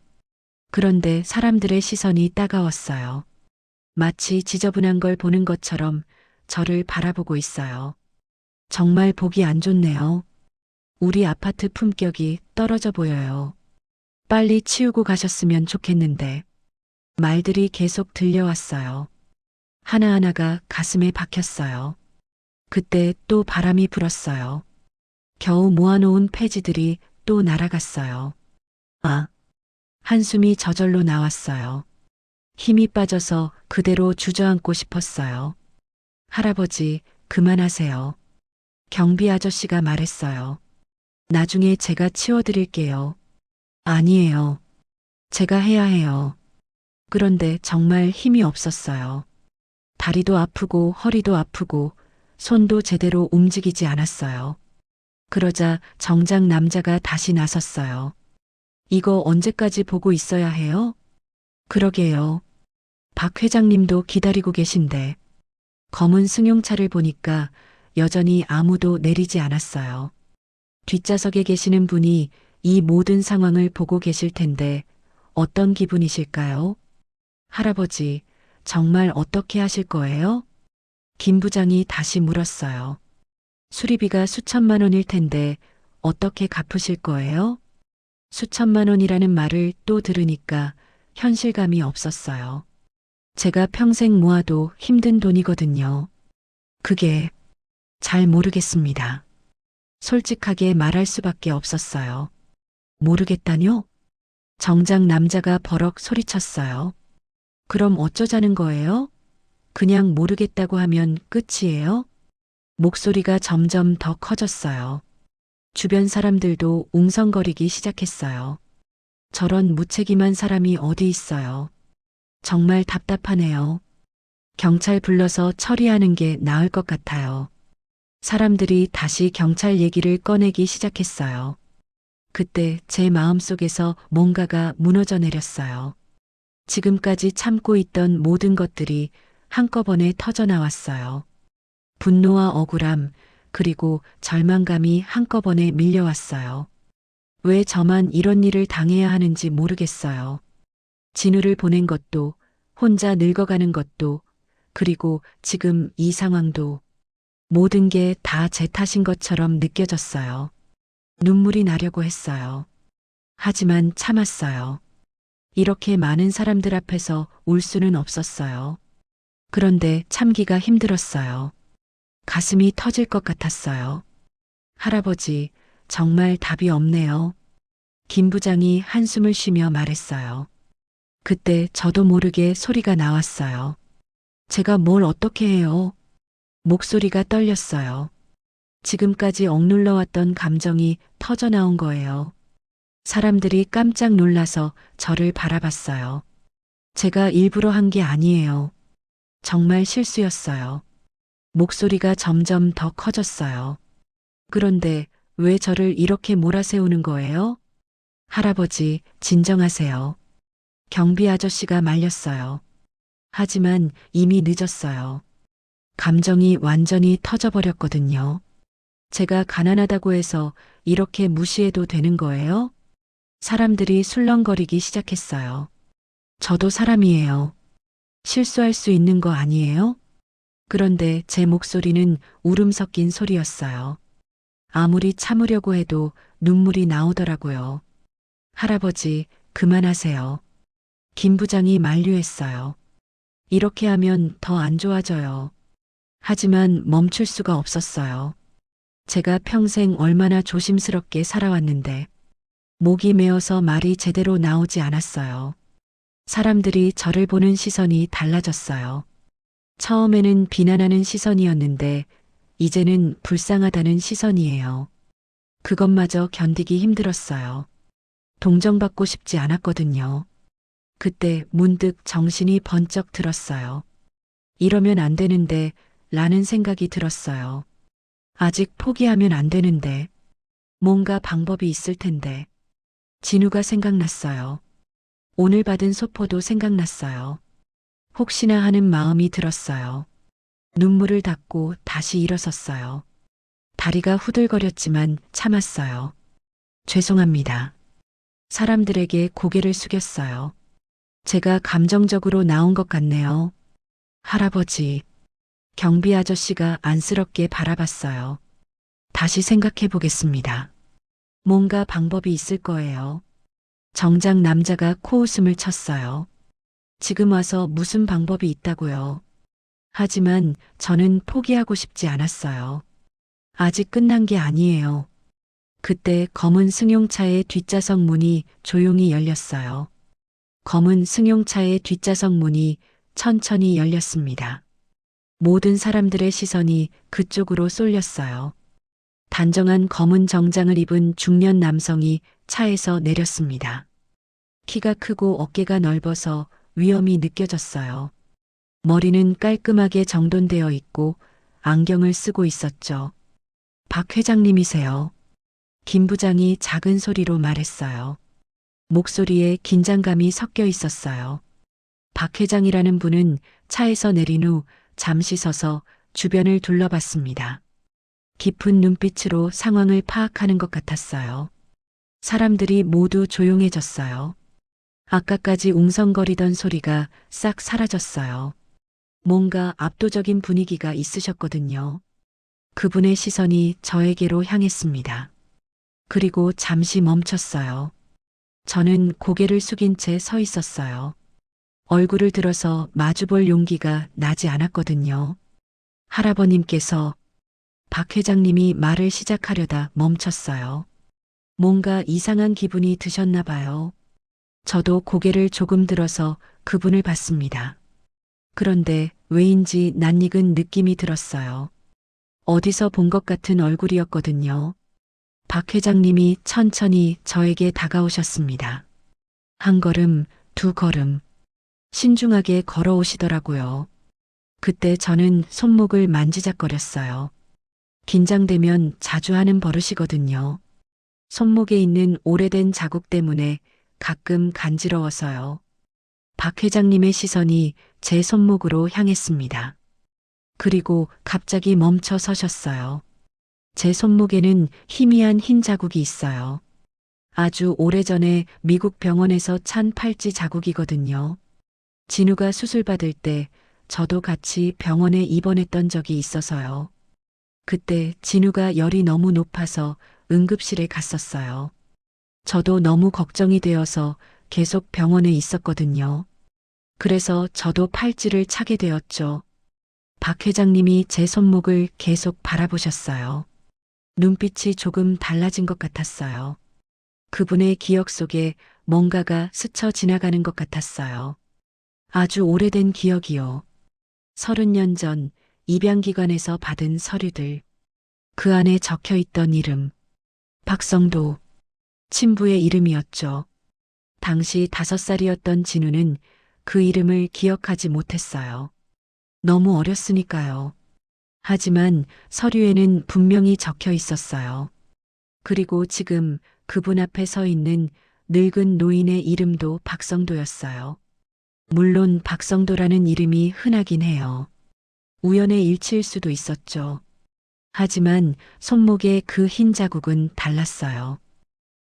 그런데 사람들의 시선이 따가웠어요. 마치 지저분한 걸 보는 것처럼 저를 바라보고 있어요. 정말 보기 안 좋네요. 우리 아파트 품격이 떨어져 보여요. 빨리 치우고 가셨으면 좋겠는데. 말들이 계속 들려왔어요. 하나하나가 가슴에 박혔어요. 그때 또 바람이 불었어요. 겨우 모아놓은 폐지들이 또 날아갔어요. 아, 한숨이 저절로 나왔어요. 힘이 빠져서 그대로 주저앉고 싶었어요. 할아버지, 그만하세요. 경비 아저씨가 말했어요. 나중에 제가 치워드릴게요. 아니에요. 제가 해야 해요. 그런데 정말 힘이 없었어요. 다리도 아프고 허리도 아프고 손도 제대로 움직이지 않았어요. 그러자 정작 남자가 다시 나섰어요. 이거 언제까지 보고 있어야 해요? 그러게요. 박 회장님도 기다리고 계신데. 검은 승용차를 보니까 여전히 아무도 내리지 않았어요. 뒷좌석에 계시는 분이 이 모든 상황을 보고 계실 텐데 어떤 기분이실까요? 할아버지, 정말 어떻게 하실 거예요? 김 부장이 다시 물었어요. 수리비가 수천만 원일 텐데 어떻게 갚으실 거예요? 수천만 원이라는 말을 또 들으니까 현실감이 없었어요. 제가 평생 모아도 힘든 돈이거든요. 그게 잘 모르겠습니다. 솔직하게 말할 수밖에 없었어요. 모르겠다뇨? 정작 남자가 버럭 소리쳤어요. 그럼 어쩌자는 거예요? 그냥 모르겠다고 하면 끝이에요? 목소리가 점점 더 커졌어요. 주변 사람들도 웅성거리기 시작했어요. 저런 무책임한 사람이 어디 있어요. 정말 답답하네요. 경찰 불러서 처리하는 게 나을 것 같아요. 사람들이 다시 경찰 얘기를 꺼내기 시작했어요. 그때 제 마음속에서 뭔가가 무너져 내렸어요. 지금까지 참고 있던 모든 것들이 한꺼번에 터져 나왔어요. 분노와 억울함, 그리고 절망감이 한꺼번에 밀려왔어요. 왜 저만 이런 일을 당해야 하는지 모르겠어요. 진우를 보낸 것도, 혼자 늙어가는 것도, 그리고 지금 이 상황도 모든 게 다 제 탓인 것처럼 느껴졌어요. 눈물이 나려고 했어요. 하지만 참았어요. 이렇게 많은 사람들 앞에서 울 수는 없었어요. 그런데 참기가 힘들었어요. 가슴이 터질 것 같았어요. 할아버지, 정말 답이 없네요. 김 부장이 한숨을 쉬며 말했어요. 그때 저도 모르게 소리가 나왔어요. 제가 뭘 어떻게 해요? 목소리가 떨렸어요. 지금까지 억눌러 왔던 감정이 터져 나온 거예요. 사람들이 깜짝 놀라서 저를 바라봤어요. 제가 일부러 한 게 아니에요. 정말 실수였어요. 목소리가 점점 더 커졌어요. 그런데 왜 저를 이렇게 몰아세우는 거예요? 할아버지, 진정하세요. 경비 아저씨가 말렸어요. 하지만 이미 늦었어요. 감정이 완전히 터져버렸거든요. 제가 가난하다고 해서 이렇게 무시해도 되는 거예요? 사람들이 술렁거리기 시작했어요. 저도 사람이에요. 실수할 수 있는 거 아니에요? 그런데 제 목소리는 울음 섞인 소리였어요. 아무리 참으려고 해도 눈물이 나오더라고요. 할아버지, 그만하세요. 김 부장이 만류했어요. 이렇게 하면 더 안 좋아져요. 하지만 멈출 수가 없었어요. 제가 평생 얼마나 조심스럽게 살아왔는데 목이 메어서 말이 제대로 나오지 않았어요. 사람들이 저를 보는 시선이 달라졌어요. 처음에는 비난하는 시선이었는데 이제는 불쌍하다는 시선이에요. 그것마저 견디기 힘들었어요. 동정받고 싶지 않았거든요. 그때 문득 정신이 번쩍 들었어요. 이러면 안 되는데 라는 생각이 들었어요. 아직 포기하면 안 되는데 뭔가 방법이 있을 텐데. 진우가 생각났어요. 오늘 받은 소포도 생각났어요. 혹시나 하는 마음이 들었어요. 눈물을 닦고 다시 일어섰어요. 다리가 후들거렸지만 참았어요. 죄송합니다. 사람들에게 고개를 숙였어요. 제가 감정적으로 나온 것 같네요. 할아버지, 경비 아저씨가 안쓰럽게 바라봤어요. 다시 생각해 보겠습니다. 뭔가 방법이 있을 거예요. 정작 남자가 코웃음을 쳤어요. 지금 와서 무슨 방법이 있다고요. 하지만 저는 포기하고 싶지 않았어요. 아직 끝난 게 아니에요. 그때 검은 승용차의 뒷좌석 문이 조용히 열렸어요. 검은 승용차의 뒷좌석 문이 천천히 열렸습니다. 모든 사람들의 시선이 그쪽으로 쏠렸어요. 단정한 검은 정장을 입은 중년 남성이 차에서 내렸습니다. 키가 크고 어깨가 넓어서 위험이 느껴졌어요. 머리는 깔끔하게 정돈되어 있고 안경을 쓰고 있었죠. 박 회장님이세요. 김 부장이 작은 소리로 말했어요. 목소리에 긴장감이 섞여 있었어요. 박 회장이라는 분은 차에서 내린 후 잠시 서서 주변을 둘러봤습니다. 깊은 눈빛으로 상황을 파악하는 것 같았어요. 사람들이 모두 조용해졌어요. 아까까지 웅성거리던 소리가 싹 사라졌어요. 뭔가 압도적인 분위기가 있으셨거든요. 그분의 시선이 저에게로 향했습니다. 그리고 잠시 멈췄어요. 저는 고개를 숙인 채 서 있었어요. 얼굴을 들어서 마주볼 용기가 나지 않았거든요. 할아버님께서 박 회장님이 말을 시작하려다 멈췄어요. 뭔가 이상한 기분이 드셨나 봐요. 저도 고개를 조금 들어서 그분을 봤습니다. 그런데 왜인지 낯익은 느낌이 들었어요. 어디서 본 것 같은 얼굴이었거든요. 박 회장님이 천천히 저에게 다가오셨습니다. 한 걸음, 두 걸음, 신중하게 걸어오시더라고요. 그때 저는 손목을 만지작거렸어요. 긴장되면 자주 하는 버릇이거든요. 손목에 있는 오래된 자국 때문에 가끔 간지러워서요. 박 회장님의 시선이 제 손목으로 향했습니다. 그리고 갑자기 멈춰 서셨어요. 제 손목에는 희미한 흰 자국이 있어요. 아주 오래전에 미국 병원에서 찬 팔찌 자국이거든요. 진우가 수술받을 때 저도 같이 병원에 입원했던 적이 있어서요. 그때 진우가 열이 너무 높아서 응급실에 갔었어요. 저도 너무 걱정이 되어서 계속 병원에 있었거든요. 그래서 저도 팔찌를 차게 되었죠. 박 회장님이 제 손목을 계속 바라보셨어요. 눈빛이 조금 달라진 것 같았어요. 그분의 기억 속에 뭔가가 스쳐 지나가는 것 같았어요. 아주 오래된 기억이요. 30년 전 입양기관에서 받은 서류들. 그 안에 적혀 있던 이름. 박성도. 친부의 이름이었죠. 당시 5살이었던 진우는 그 이름을 기억하지 못했어요. 너무 어렸으니까요. 하지만 서류에는 분명히 적혀 있었어요. 그리고 지금 그분 앞에 서 있는 늙은 노인의 이름도 박성도였어요. 물론 박성도라는 이름이 흔하긴 해요. 우연의 일치일 수도 있었죠. 하지만 손목의 그 흰 자국은 달랐어요.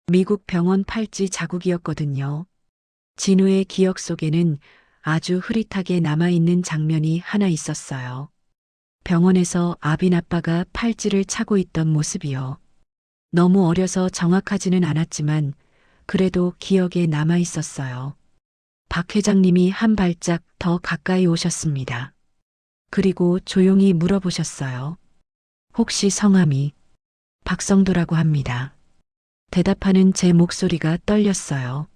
미국 병원 팔찌 자국이었거든요. 진우의 기억 속에는 아주 흐릿하게 남아있는 장면이 하나 있었어요. 병원에서 아빈 아빠가 팔찌를 차고 있던 모습이요. 너무 어려서 정확하지는 않았지만 그래도 기억에 남아 있었어요. 박 회장님이 한 발짝 더 가까이 오셨습니다. 그리고 조용히 물어보셨어요. 혹시 성함이 박성도라고 합니다. 대답하는 제 목소리가 떨렸어요.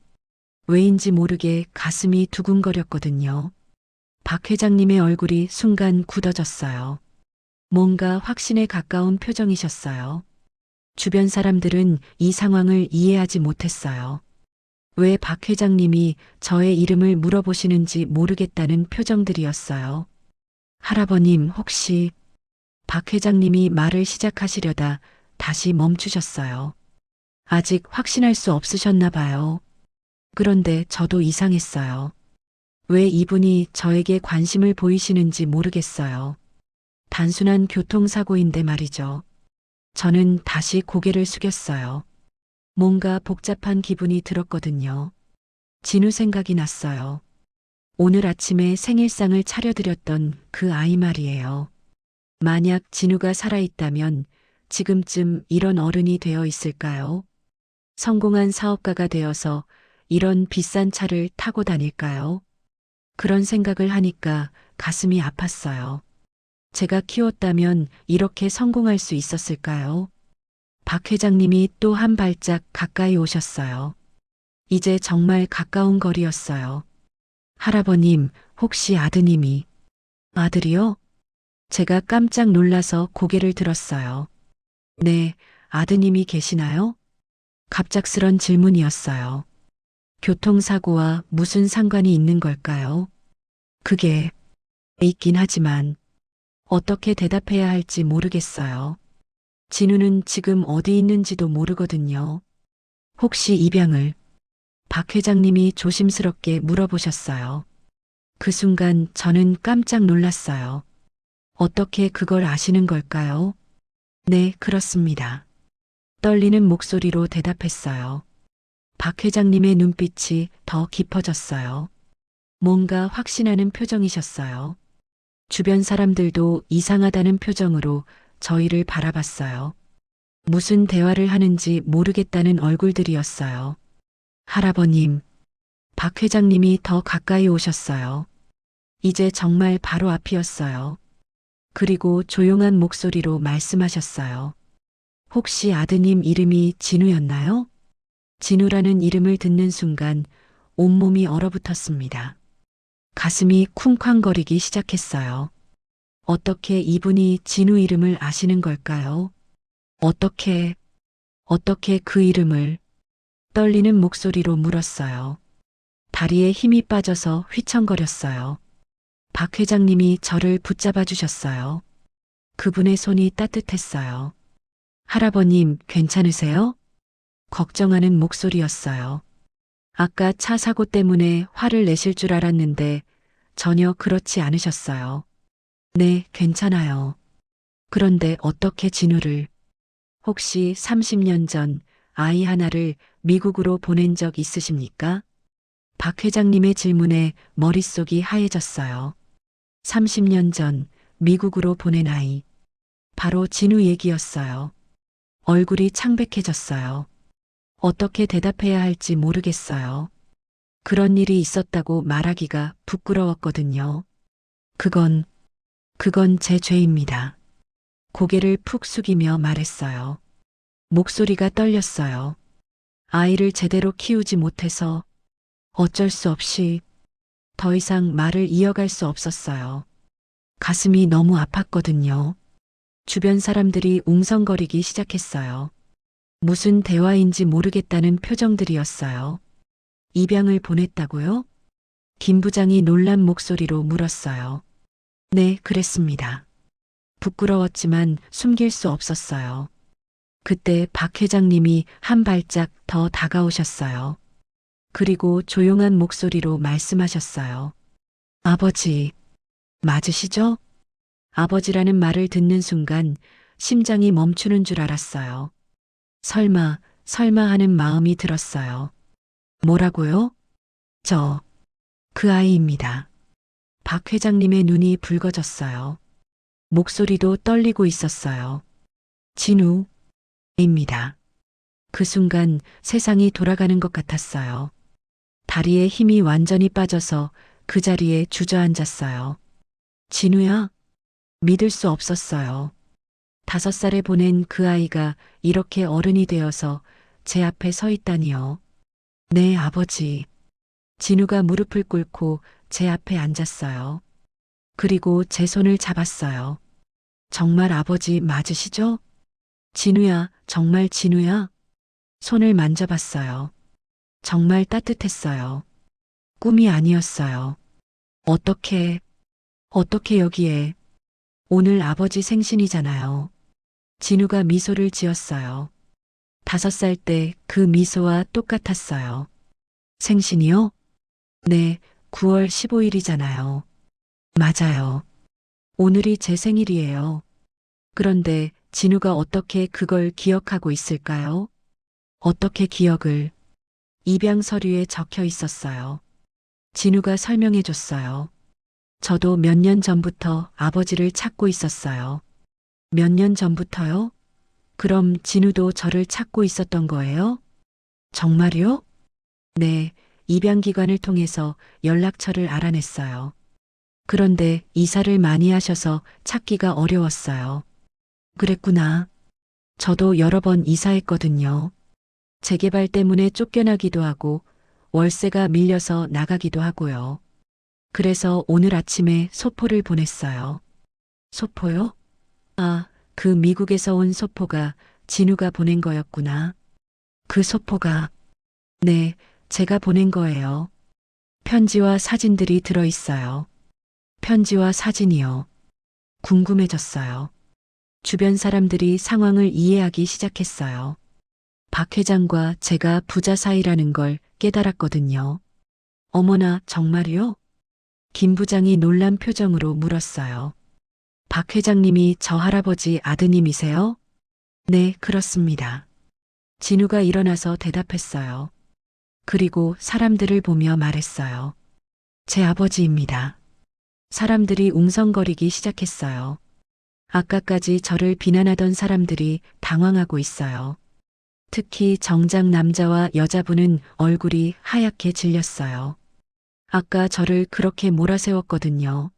왜인지 모르게 가슴이 두근거렸거든요. 박 회장님의 얼굴이 순간 굳어졌어요. 뭔가 확신에 가까운 표정이셨어요. 주변 사람들은 이 상황을 이해하지 못했어요. 왜 박 회장님이 저의 이름을 물어보시는지 모르겠다는 표정들이었어요. 할아버님 혹시 박 회장님이 말을 시작하시려다 다시 멈추셨어요. 아직 확신할 수 없으셨나 봐요. 그런데 저도 이상했어요. 왜 이분이 저에게 관심을 보이시는지 모르겠어요. 단순한 교통사고인데 말이죠. 저는 다시 고개를 숙였어요. 뭔가 복잡한 기분이 들었거든요. 진우 생각이 났어요. 오늘 아침에 생일상을 차려드렸던 그 아이 말이에요. 만약 진우가 살아있다면 지금쯤 이런 어른이 되어 있을까요? 성공한 사업가가 되어서 이런 비싼 차를 타고 다닐까요? 그런 생각을 하니까 가슴이 아팠어요. 제가 키웠다면 이렇게 성공할 수 있었을까요? 박 회장님이 또 한 발짝 가까이 오셨어요. 이제 정말 가까운 거리였어요. 할아버님, 혹시 아드님이... 아들이요? 제가 깜짝 놀라서 고개를 들었어요. 네, 아드님이 계시나요? 갑작스런 질문이었어요. 교통사고와 무슨 상관이 있는 걸까요? 그게 있긴 하지만 어떻게 대답해야 할지 모르겠어요. 진우는 지금 어디 있는지도 모르거든요. 혹시 입양을 박 회장님이 조심스럽게 물어보셨어요. 그 순간 저는 깜짝 놀랐어요. 어떻게 그걸 아시는 걸까요? 네, 그렇습니다. 떨리는 목소리로 대답했어요. 박 회장님의 눈빛이 더 깊어졌어요. 뭔가 확신하는 표정이셨어요. 주변 사람들도 이상하다는 표정으로 저희를 바라봤어요. 무슨 대화를 하는지 모르겠다는 얼굴들이었어요. 할아버님, 박 회장님이 더 가까이 오셨어요. 이제 정말 바로 앞이었어요. 그리고 조용한 목소리로 말씀하셨어요. 혹시 아드님 이름이 진우였나요? 진우라는 이름을 듣는 순간 온몸이 얼어붙었습니다. 가슴이 쿵쾅거리기 시작했어요. 어떻게 이분이 진우 이름을 아시는 걸까요? 어떻게 그 이름을 떨리는 목소리로 물었어요. 다리에 힘이 빠져서 휘청거렸어요. 박 회장님이 저를 붙잡아 주셨어요. 그분의 손이 따뜻했어요. 할아버님, 괜찮으세요? 걱정하는 목소리였어요. 아까 차 사고 때문에 화를 내실 줄 알았는데 전혀 그렇지 않으셨어요. 네, 괜찮아요. 그런데 어떻게 진우를, 혹시 30년 전 아이 하나를 미국으로 보낸 적 있으십니까? 박 회장님의 질문에 머릿속이 하얘졌어요. 30년 전 미국으로 보낸 아이. 바로 진우 얘기였어요. 얼굴이 창백해졌어요. 어떻게 대답해야 할지 모르겠어요. 그런 일이 있었다고 말하기가 부끄러웠거든요. 그건, 그건 제 죄입니다. 고개를 푹 숙이며 말했어요. 목소리가 떨렸어요. 아이를 제대로 키우지 못해서 어쩔 수 없이 더 이상 말을 이어갈 수 없었어요. 가슴이 너무 아팠거든요. 주변 사람들이 웅성거리기 시작했어요. 무슨 대화인지 모르겠다는 표정들이었어요. 입양을 보냈다고요? 김 부장이 놀란 목소리로 물었어요. 네, 그랬습니다. 부끄러웠지만 숨길 수 없었어요. 그때 박 회장님이 한 발짝 더 다가오셨어요. 그리고 조용한 목소리로 말씀하셨어요. 아버지, 맞으시죠? 아버지라는 말을 듣는 순간 심장이 멈추는 줄 알았어요. 설마 하는 마음이 들었어요. 뭐라고요? 그 아이입니다. 박 회장님의 눈이 붉어졌어요. 목소리도 떨리고 있었어요. 진우입니다. 그 순간 세상이 돌아가는 것 같았어요. 다리에 힘이 완전히 빠져서 그 자리에 주저앉았어요. 진우야? 믿을 수 없었어요. 5살에 보낸 그 아이가 이렇게 어른이 되어서 제 앞에 서 있다니요. 네, 아버지. 진우가 무릎을 꿇고 제 앞에 앉았어요. 그리고 제 손을 잡았어요. 정말 아버지 맞으시죠? 진우야, 정말 진우야? 손을 만져봤어요. 정말 따뜻했어요. 꿈이 아니었어요. 어떻게, 어떻게 여기에, 오늘 아버지 생신이잖아요. 진우가 미소를 지었어요. 5살 때 그 미소와 똑같았어요. 생신이요? 네, 9월 15일이잖아요. 맞아요. 오늘이 제 생일이에요. 그런데 진우가 어떻게 그걸 기억하고 있을까요? 어떻게 기억을? 입양 서류에 적혀 있었어요. 진우가 설명해 줬어요. 저도 몇 년 전부터 아버지를 찾고 있었어요. 몇 년 전부터요? 그럼 진우도 저를 찾고 있었던 거예요? 정말요? 네, 입양 기관을 통해서 연락처를 알아냈어요. 그런데 이사를 많이 하셔서 찾기가 어려웠어요. 그랬구나. 저도 여러 번 이사했거든요. 재개발 때문에 쫓겨나기도 하고 월세가 밀려서 나가기도 하고요. 그래서 오늘 아침에 소포를 보냈어요. 소포요? 아, 그 미국에서 온 소포가 진우가 보낸 거였구나. 그 소포가, 네, 제가 보낸 거예요. 편지와 사진들이 들어 있어요. 편지와 사진이요. 궁금해졌어요. 주변 사람들이 상황을 이해하기 시작했어요. 박 회장과 제가 부자 사이라는 걸 깨달았거든요. 어머나, 정말이요? 김 부장이 놀란 표정으로 물었어요. 박 회장님이 저 할아버지 아드님이세요? 네, 그렇습니다. 진우가 일어나서 대답했어요. 그리고 사람들을 보며 말했어요. 제 아버지입니다. 사람들이 웅성거리기 시작했어요. 아까까지 저를 비난하던 사람들이 당황하고 있어요. 특히 정장 남자와 여자분은 얼굴이 하얗게 질렸어요. 아까 저를 그렇게 몰아세웠거든요.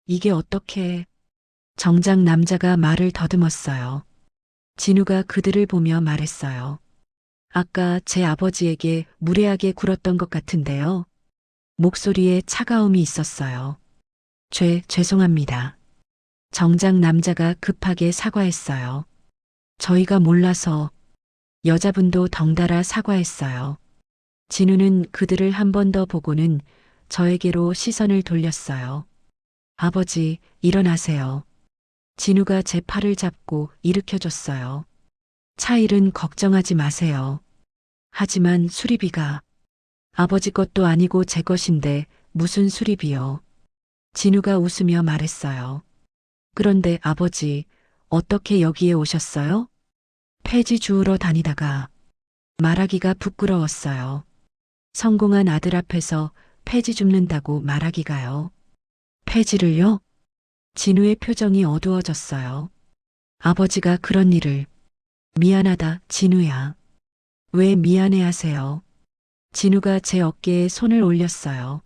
이게 어떻게... 정장 남자가 말을 더듬었어요. 진우가 그들을 보며 말했어요. 아까 제 아버지에게 무례하게 굴었던 것 같은데요. 목소리에 차가움이 있었어요. 죄송합니다. 정장 남자가 급하게 사과했어요. 저희가 몰라서. 여자분도 덩달아 사과했어요. 진우는 그들을 한 번 더 보고는 저에게로 시선을 돌렸어요. 아버지, 일어나세요. 진우가 제 팔을 잡고 일으켜줬어요. 차 일은 걱정하지 마세요. 하지만 수리비가 아버지 것도 아니고 제 것인데 무슨 수리비요. 진우가 웃으며 말했어요. 그런데 아버지, 어떻게 여기에 오셨어요? 폐지 주우러 다니다가. 말하기가 부끄러웠어요. 성공한 아들 앞에서 폐지 줍는다고 말하기가요. 폐지를요? 진우의 표정이 어두워졌어요. 아버지가 그런 일을. 미안하다, 진우야. 왜 미안해하세요? 진우가 제 어깨에 손을 올렸어요.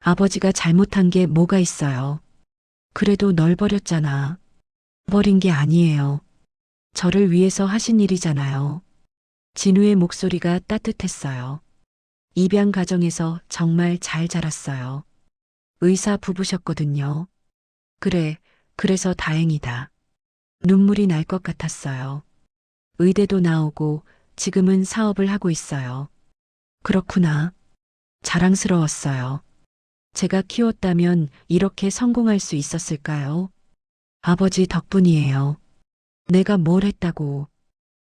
아버지가 잘못한 게 뭐가 있어요? 그래도 널 버렸잖아. 버린 게 아니에요. 저를 위해서 하신 일이잖아요. 진우의 목소리가 따뜻했어요. 입양 가정에서 정말 잘 자랐어요. 의사 부부셨거든요. 그래, 그래서 다행이다. 눈물이 날 것 같았어요. 의대도 나오고 지금은 사업을 하고 있어요. 그렇구나. 자랑스러웠어요. 제가 키웠다면 이렇게 성공할 수 있었을까요? 아버지 덕분이에요. 내가 뭘 했다고.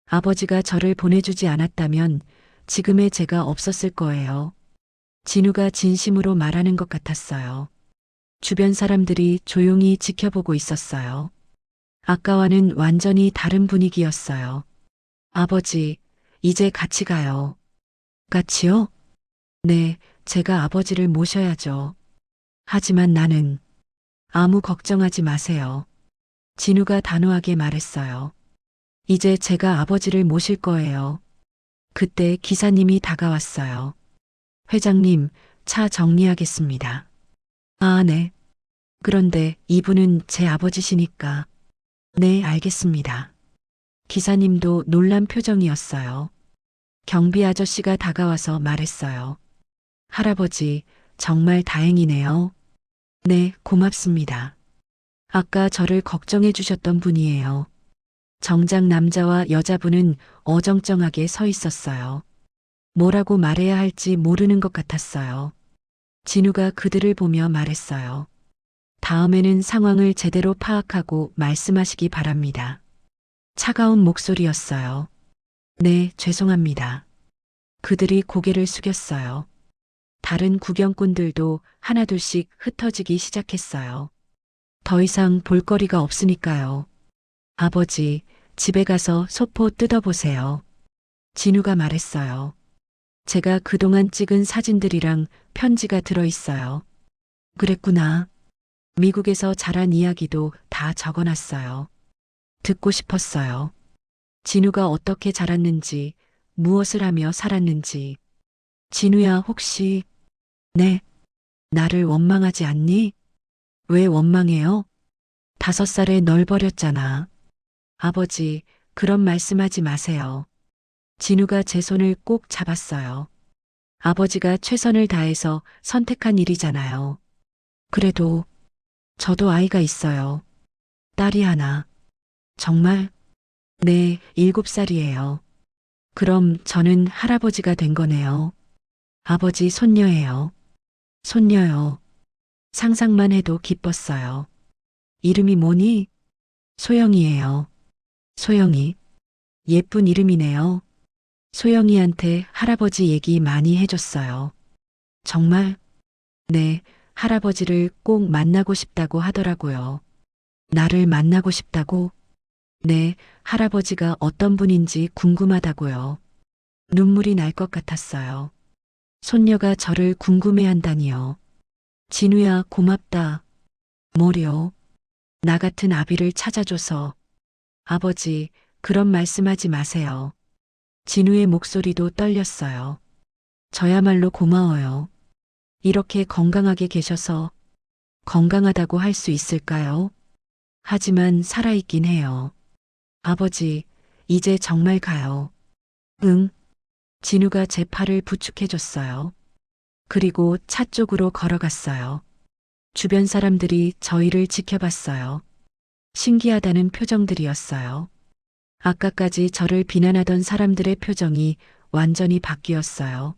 아버지가 저를 보내주지 않았다면 지금의 제가 없었을 거예요. 진우가 진심으로 말하는 것 같았어요. 주변 사람들이 조용히 지켜보고 있었어요. 아까와는 완전히 다른 분위기였어요. 아버지, 이제 같이 가요. 같이요? 네, 제가 아버지를 모셔야죠. 하지만 나는... 아무 걱정하지 마세요. 진우가 단호하게 말했어요. 이제 제가 아버지를 모실 거예요. 그때 기사님이 다가왔어요. 회장님, 차 정리하겠습니다. 아, 네. 그런데 이분은 제 아버지시니까. 네, 알겠습니다. 기사님도 놀란 표정이었어요. 경비 아저씨가 다가와서 말했어요. 할아버지, 정말 다행이네요. 네, 고맙습니다. 아까 저를 걱정해 주셨던 분이에요. 정장 남자와 여자분은 어정쩡하게 서 있었어요. 뭐라고 말해야 할지 모르는 것 같았어요. 진우가 그들을 보며 말했어요. 다음에는 상황을 제대로 파악하고 말씀하시기 바랍니다. 차가운 목소리였어요. 네, 죄송합니다. 그들이 고개를 숙였어요. 다른 구경꾼들도 하나둘씩 흩어지기 시작했어요. 더 이상 볼거리가 없으니까요. 아버지, 집에 가서 소포 뜯어보세요. 진우가 말했어요. 제가 그동안 찍은 사진들이랑 편지가 들어있어요. 그랬구나. 미국에서 자란 이야기도 다 적어놨어요. 듣고 싶었어요. 진우가 어떻게 자랐는지, 무엇을 하며 살았는지. 진우야, 혹시... 네. 나를 원망하지 않니? 왜 원망해요? 5살에 널 버렸잖아. 아버지, 그런 말씀하지 마세요. 진우가 제 손을 꼭 잡았어요. 아버지가 최선을 다해서 선택한 일이잖아요. 그래도 저도 아이가 있어요. 딸이 하나. 정말? 네, 7살이에요. 그럼 저는 할아버지가 된 거네요. 아버지 손녀예요. 손녀요. 상상만 해도 기뻤어요. 이름이 뭐니? 소영이에요. 소영이. 예쁜 이름이네요. 소영이한테 할아버지 얘기 많이 해줬어요. 정말? 네, 할아버지를 꼭 만나고 싶다고 하더라고요. 나를 만나고 싶다고? 네, 할아버지가 어떤 분인지 궁금하다고요. 눈물이 날 것 같았어요. 손녀가 저를 궁금해한다니요. 진우야, 고맙다. 뭐려? 나 같은 아비를 찾아줘서. 아버지, 그런 말씀하지 마세요. 진우의 목소리도 떨렸어요. 저야말로 고마워요. 이렇게 건강하게 계셔서 건강하다고 할 수 있을까요? 하지만 살아있긴 해요. 아버지, 이제 정말 가요. 응. 진우가 제 팔을 부축해줬어요. 그리고 차 쪽으로 걸어갔어요. 주변 사람들이 저희를 지켜봤어요. 신기하다는 표정들이었어요. 아까까지 저를 비난하던 사람들의 표정이 완전히 바뀌었어요.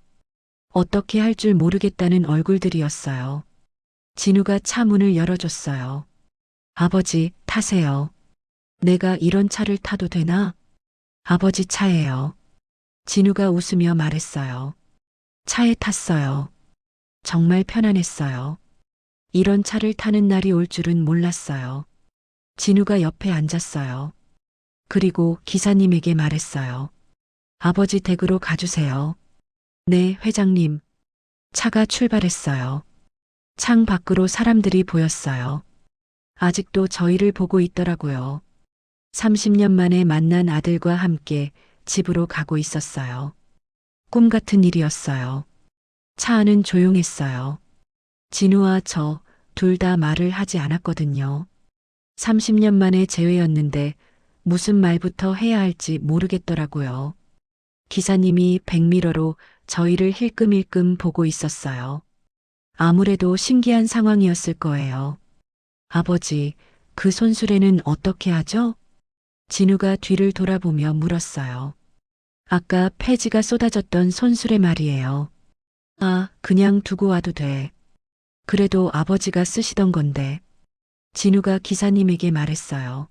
어떻게 할 줄 모르겠다는 얼굴들이었어요. 진우가 차 문을 열어줬어요. 아버지, 타세요. 내가 이런 차를 타도 되나? 아버지 차예요. 진우가 웃으며 말했어요. 차에 탔어요. 정말 편안했어요. 이런 차를 타는 날이 올 줄은 몰랐어요. 진우가 옆에 앉았어요. 그리고 기사님에게 말했어요. 아버지 댁으로 가주세요. 네, 회장님. 차가 출발했어요. 창 밖으로 사람들이 보였어요. 아직도 저희를 보고 있더라고요. 30년 만에 만난 아들과 함께 집으로 가고 있었어요. 꿈 같은 일이었어요. 차 안은 조용했어요. 진우와 저 둘 다 말을 하지 않았거든요. 30년 만에 재회였는데 무슨 말부터 해야 할지 모르겠더라고요. 기사님이 백미러로 저희를 힐끔힐끔 보고 있었어요. 아무래도 신기한 상황이었을 거예요. 아버지, 그 손수레는 어떻게 하죠? 진우가 뒤를 돌아보며 물었어요. 아까 폐지가 쏟아졌던 손수레 말이에요. 아, 그냥 두고 와도 돼. 그래도 아버지가 쓰시던 건데. 진우가 기사님에게 말했어요.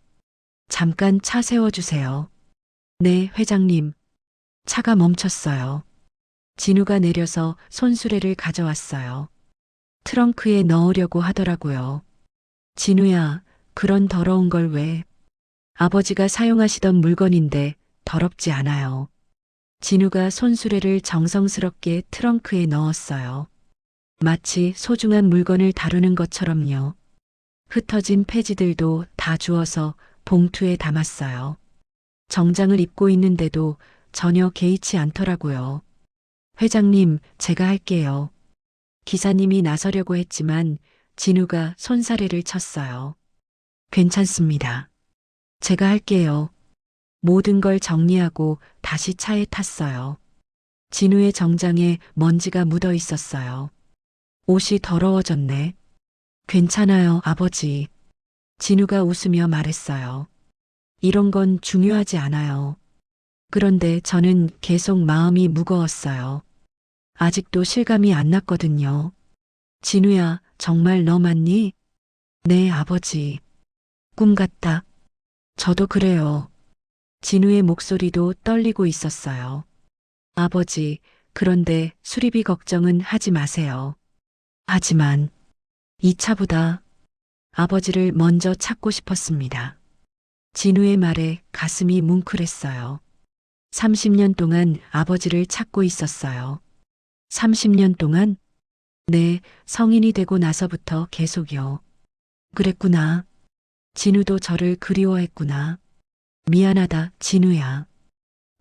잠깐 차 세워주세요. 네, 회장님. 차가 멈췄어요. 진우가 내려서 손수레를 가져왔어요. 트렁크에 넣으려고 하더라고요. 진우야, 그런 더러운 걸 왜? 아버지가 사용하시던 물건인데 더럽지 않아요. 진우가 손수레를 정성스럽게 트렁크에 넣었어요. 마치 소중한 물건을 다루는 것처럼요. 흩어진 폐지들도 다 주워서 봉투에 담았어요. 정장을 입고 있는데도 전혀 개의치 않더라고요. 회장님, 제가 할게요. 기사님이 나서려고 했지만 진우가 손사래를 쳤어요. 괜찮습니다. 제가 할게요. 모든 걸 정리하고 다시 차에 탔어요. 진우의 정장에 먼지가 묻어 있었어요. 옷이 더러워졌네. 괜찮아요, 아버지. 진우가 웃으며 말했어요. 이런 건 중요하지 않아요. 그런데 저는 계속 마음이 무거웠어요. 아직도 실감이 안 났거든요. 진우야, 정말 너 맞니? 네, 아버지. 꿈 같다. 저도 그래요. 진우의 목소리도 떨리고 있었어요. 아버지, 그런데 수리비 걱정은 하지 마세요. 하지만 이 차보다 아버지를 먼저 찾고 싶었습니다. 진우의 말에 가슴이 뭉클했어요. 30년 동안 아버지를 찾고 있었어요. 30년 동안? 네, 성인이 되고 나서부터 계속요. 그랬구나. 진우도 저를 그리워했구나. 미안하다, 진우야.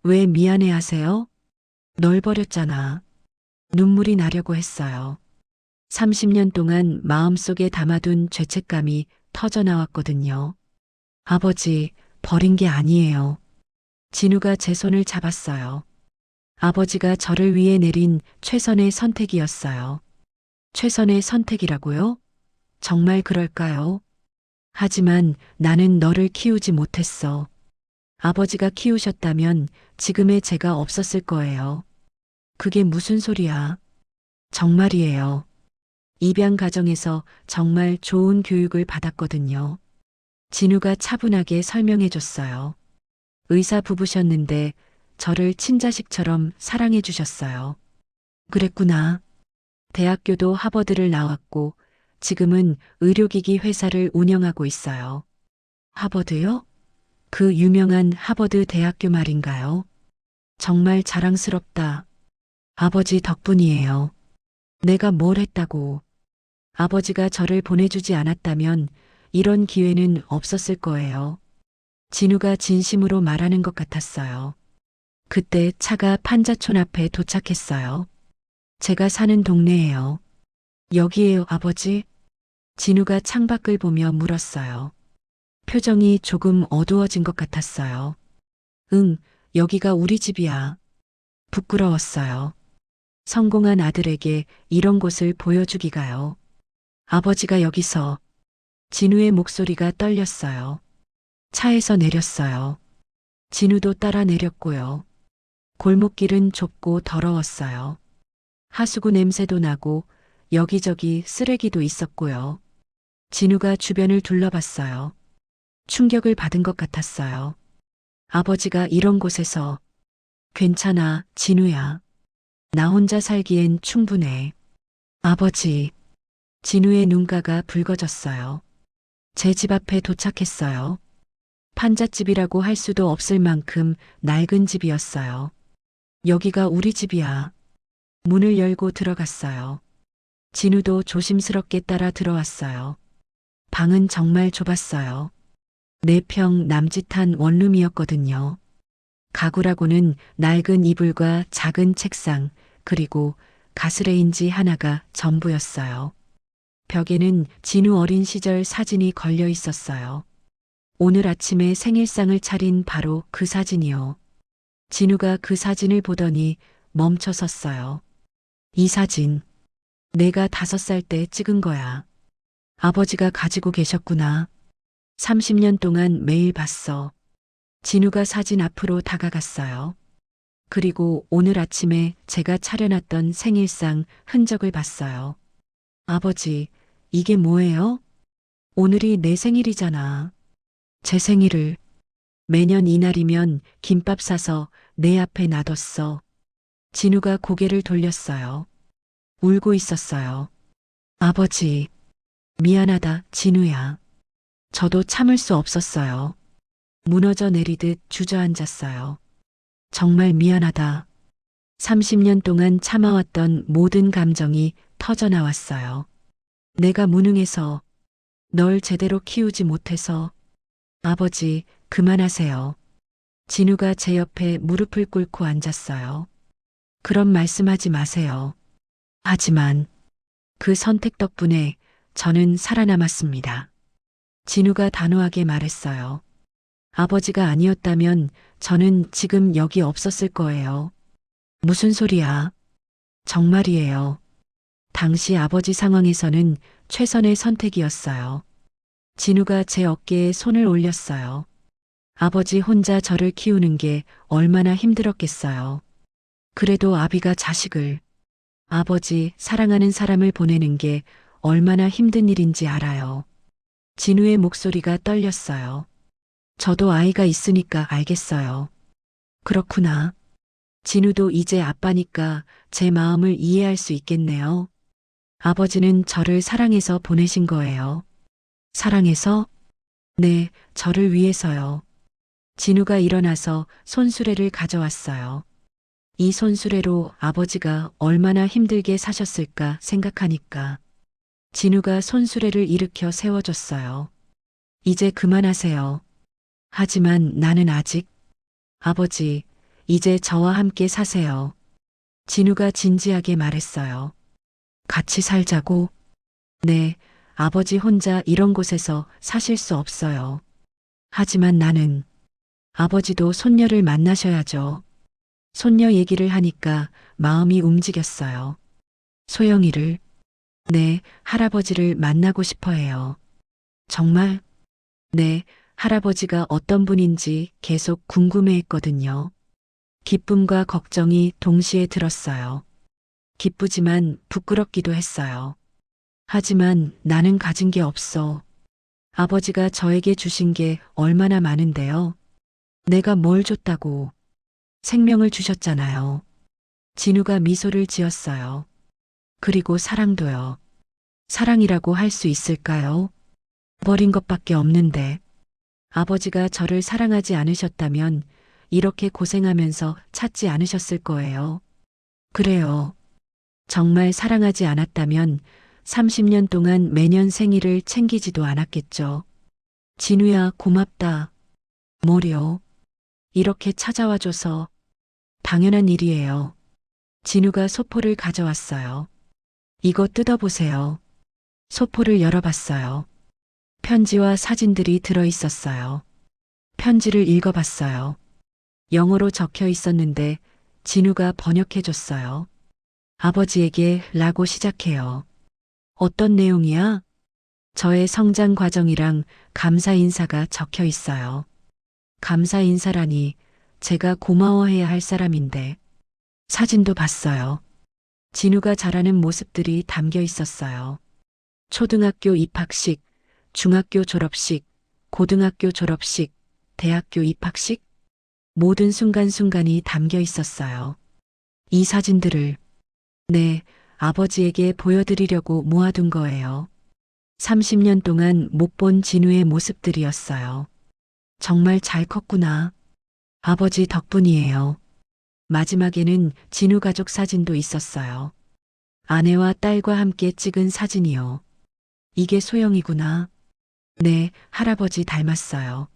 왜 미안해 하세요? 널 버렸잖아. 눈물이 나려고 했어요. 30년 동안 마음속에 담아둔 죄책감이 터져나왔거든요. 아버지, 버린 게 아니에요. 진우가 제 손을 잡았어요. 아버지가 저를 위해 내린 최선의 선택이었어요. 최선의 선택이라고요? 정말 그럴까요? 하지만 나는 너를 키우지 못했어. 아버지가 키우셨다면 지금의 제가 없었을 거예요. 그게 무슨 소리야? 정말이에요. 입양 가정에서 정말 좋은 교육을 받았거든요. 진우가 차분하게 설명해 줬어요. 의사 부부셨는데 저를 친자식처럼 사랑해 주셨어요. 그랬구나. 대학교도 하버드를 나왔고 지금은 의료기기 회사를 운영하고 있어요. 하버드요? 그 유명한 하버드 대학교 말인가요? 정말 자랑스럽다. 아버지 덕분이에요. 내가 뭘 했다고. 아버지가 저를 보내주지 않았다면 이런 기회는 없었을 거예요. 진우가 진심으로 말하는 것 같았어요. 그때 차가 판자촌 앞에 도착했어요. 제가 사는 동네예요. 여기에요, 아버지? 진우가 창밖을 보며 물었어요. 표정이 조금 어두워진 것 같았어요. 응, 여기가 우리 집이야. 부끄러웠어요. 성공한 아들에게 이런 곳을 보여주기가요. 아버지가 여기서. 진우의 목소리가 떨렸어요. 차에서 내렸어요. 진우도 따라 내렸고요. 골목길은 좁고 더러웠어요. 하수구 냄새도 나고 여기저기 쓰레기도 있었고요. 진우가 주변을 둘러봤어요. 충격을 받은 것 같았어요. 아버지가 이런 곳에서 괜찮아, 진우야. 나 혼자 살기엔 충분해. 아버지. 진우의 눈가가 붉어졌어요. 제 집 앞에 도착했어요. 판잣집이라고 할 수도 없을 만큼 낡은 집이었어요. 여기가 우리 집이야. 문을 열고 들어갔어요. 진우도 조심스럽게 따라 들어왔어요. 방은 정말 좁았어요. 4평 남짓한 원룸이었거든요. 가구라고는 낡은 이불과 작은 책상, 그리고 가스레인지 하나가 전부였어요. 벽에는 진우 어린 시절 사진이 걸려 있었어요. 오늘 아침에 생일상을 차린 바로 그 사진이요. 진우가 그 사진을 보더니 멈춰 섰어요. 이 사진, 내가 5살 때 찍은 거야. 아버지가 가지고 계셨구나. 30년 동안 매일 봤어. 진우가 사진 앞으로 다가갔어요. 그리고 오늘 아침에 제가 차려놨던 생일상 흔적을 봤어요. 아버지, 이게 뭐예요? 오늘이 내 생일이잖아. 제 생일을 매년 이날이면 김밥 사서 내 앞에 놔뒀어. 진우가 고개를 돌렸어요. 울고 있었어요. 아버지, 미안하다, 진우야. 저도 참을 수 없었어요. 무너져 내리듯 주저앉았어요. 정말 미안하다. 30년 동안 참아왔던 모든 감정이 터져나왔어요. 내가 무능해서, 널 제대로 키우지 못해서. 아버지, 그만하세요. 진우가 제 옆에 무릎을 꿇고 앉았어요. 그런 말씀하지 마세요. 하지만 그 선택 덕분에 저는 살아남았습니다. 진우가 단호하게 말했어요. 아버지가 아니었다면 저는 지금 여기 없었을 거예요. 무슨 소리야? 정말이에요. 당시 아버지 상황에서는 최선의 선택이었어요. 진우가 제 어깨에 손을 올렸어요. 아버지 혼자 저를 키우는 게 얼마나 힘들었겠어요. 그래도 아비가 자식을, 아버지 사랑하는 사람을 보내는 게 얼마나 힘든 일인지 알아요. 진우의 목소리가 떨렸어요. 저도 아이가 있으니까 알겠어요. 그렇구나. 진우도 이제 아빠니까 제 마음을 이해할 수 있겠네요. 아버지는 저를 사랑해서 보내신 거예요. 사랑해서? 네, 저를 위해서요. 진우가 일어나서 손수레를 가져왔어요. 이 손수레로 아버지가 얼마나 힘들게 사셨을까 생각하니까 진우가 손수레를 일으켜 세워줬어요. 이제 그만하세요. 하지만 나는 아직 아버지, 이제 저와 함께 사세요. 진우가 진지하게 말했어요. 같이 살자고? 네, 아버지 혼자 이런 곳에서 사실 수 없어요. 하지만 나는 아버지도 손녀를 만나셔야죠. 손녀 얘기를 하니까 마음이 움직였어요. 소영이를, 네, 할아버지를 만나고 싶어 해요. 정말? 네, 할아버지가 어떤 분인지 계속 궁금해 했거든요. 기쁨과 걱정이 동시에 들었어요. 기쁘지만 부끄럽기도 했어요. 하지만 나는 가진 게 없어. 아버지가 저에게 주신 게 얼마나 많은데요. 내가 뭘 줬다고. 생명을 주셨잖아요. 진우가 미소를 지었어요. 그리고 사랑도요. 사랑이라고 할 수 있을까요? 버린 것밖에 없는데. 아버지가 저를 사랑하지 않으셨다면 이렇게 고생하면서 찾지 않으셨을 거예요. 그래요. 정말 사랑하지 않았다면 30년 동안 매년 생일을 챙기지도 않았겠죠. 진우야, 고맙다. 뭐려? 이렇게 찾아와줘서 당연한 일이에요. 진우가 소포를 가져왔어요. 이거 뜯어보세요. 소포를 열어봤어요. 편지와 사진들이 들어 있었어요. 편지를 읽어봤어요. 영어로 적혀 있었는데 진우가 번역해 줬어요. 아버지에게 라고 시작해요. 어떤 내용이야? 저의 성장 과정이랑 감사 인사가 적혀 있어요. 감사 인사라니 제가 고마워해야 할 사람인데. 사진도 봤어요. 진우가 자라는 모습들이 담겨 있었어요. 초등학교 입학식, 중학교 졸업식, 고등학교 졸업식, 대학교 입학식, 모든 순간순간이 담겨 있었어요. 이 사진들을, 네, 아버지에게 보여드리려고 모아둔 거예요. 30년 동안 못 본 진우의 모습들이었어요. 정말 잘 컸구나. 아버지 덕분이에요. 마지막에는 진우 가족 사진도 있었어요. 아내와 딸과 함께 찍은 사진이요. 이게 소영이구나. 네, 할아버지 닮았어요.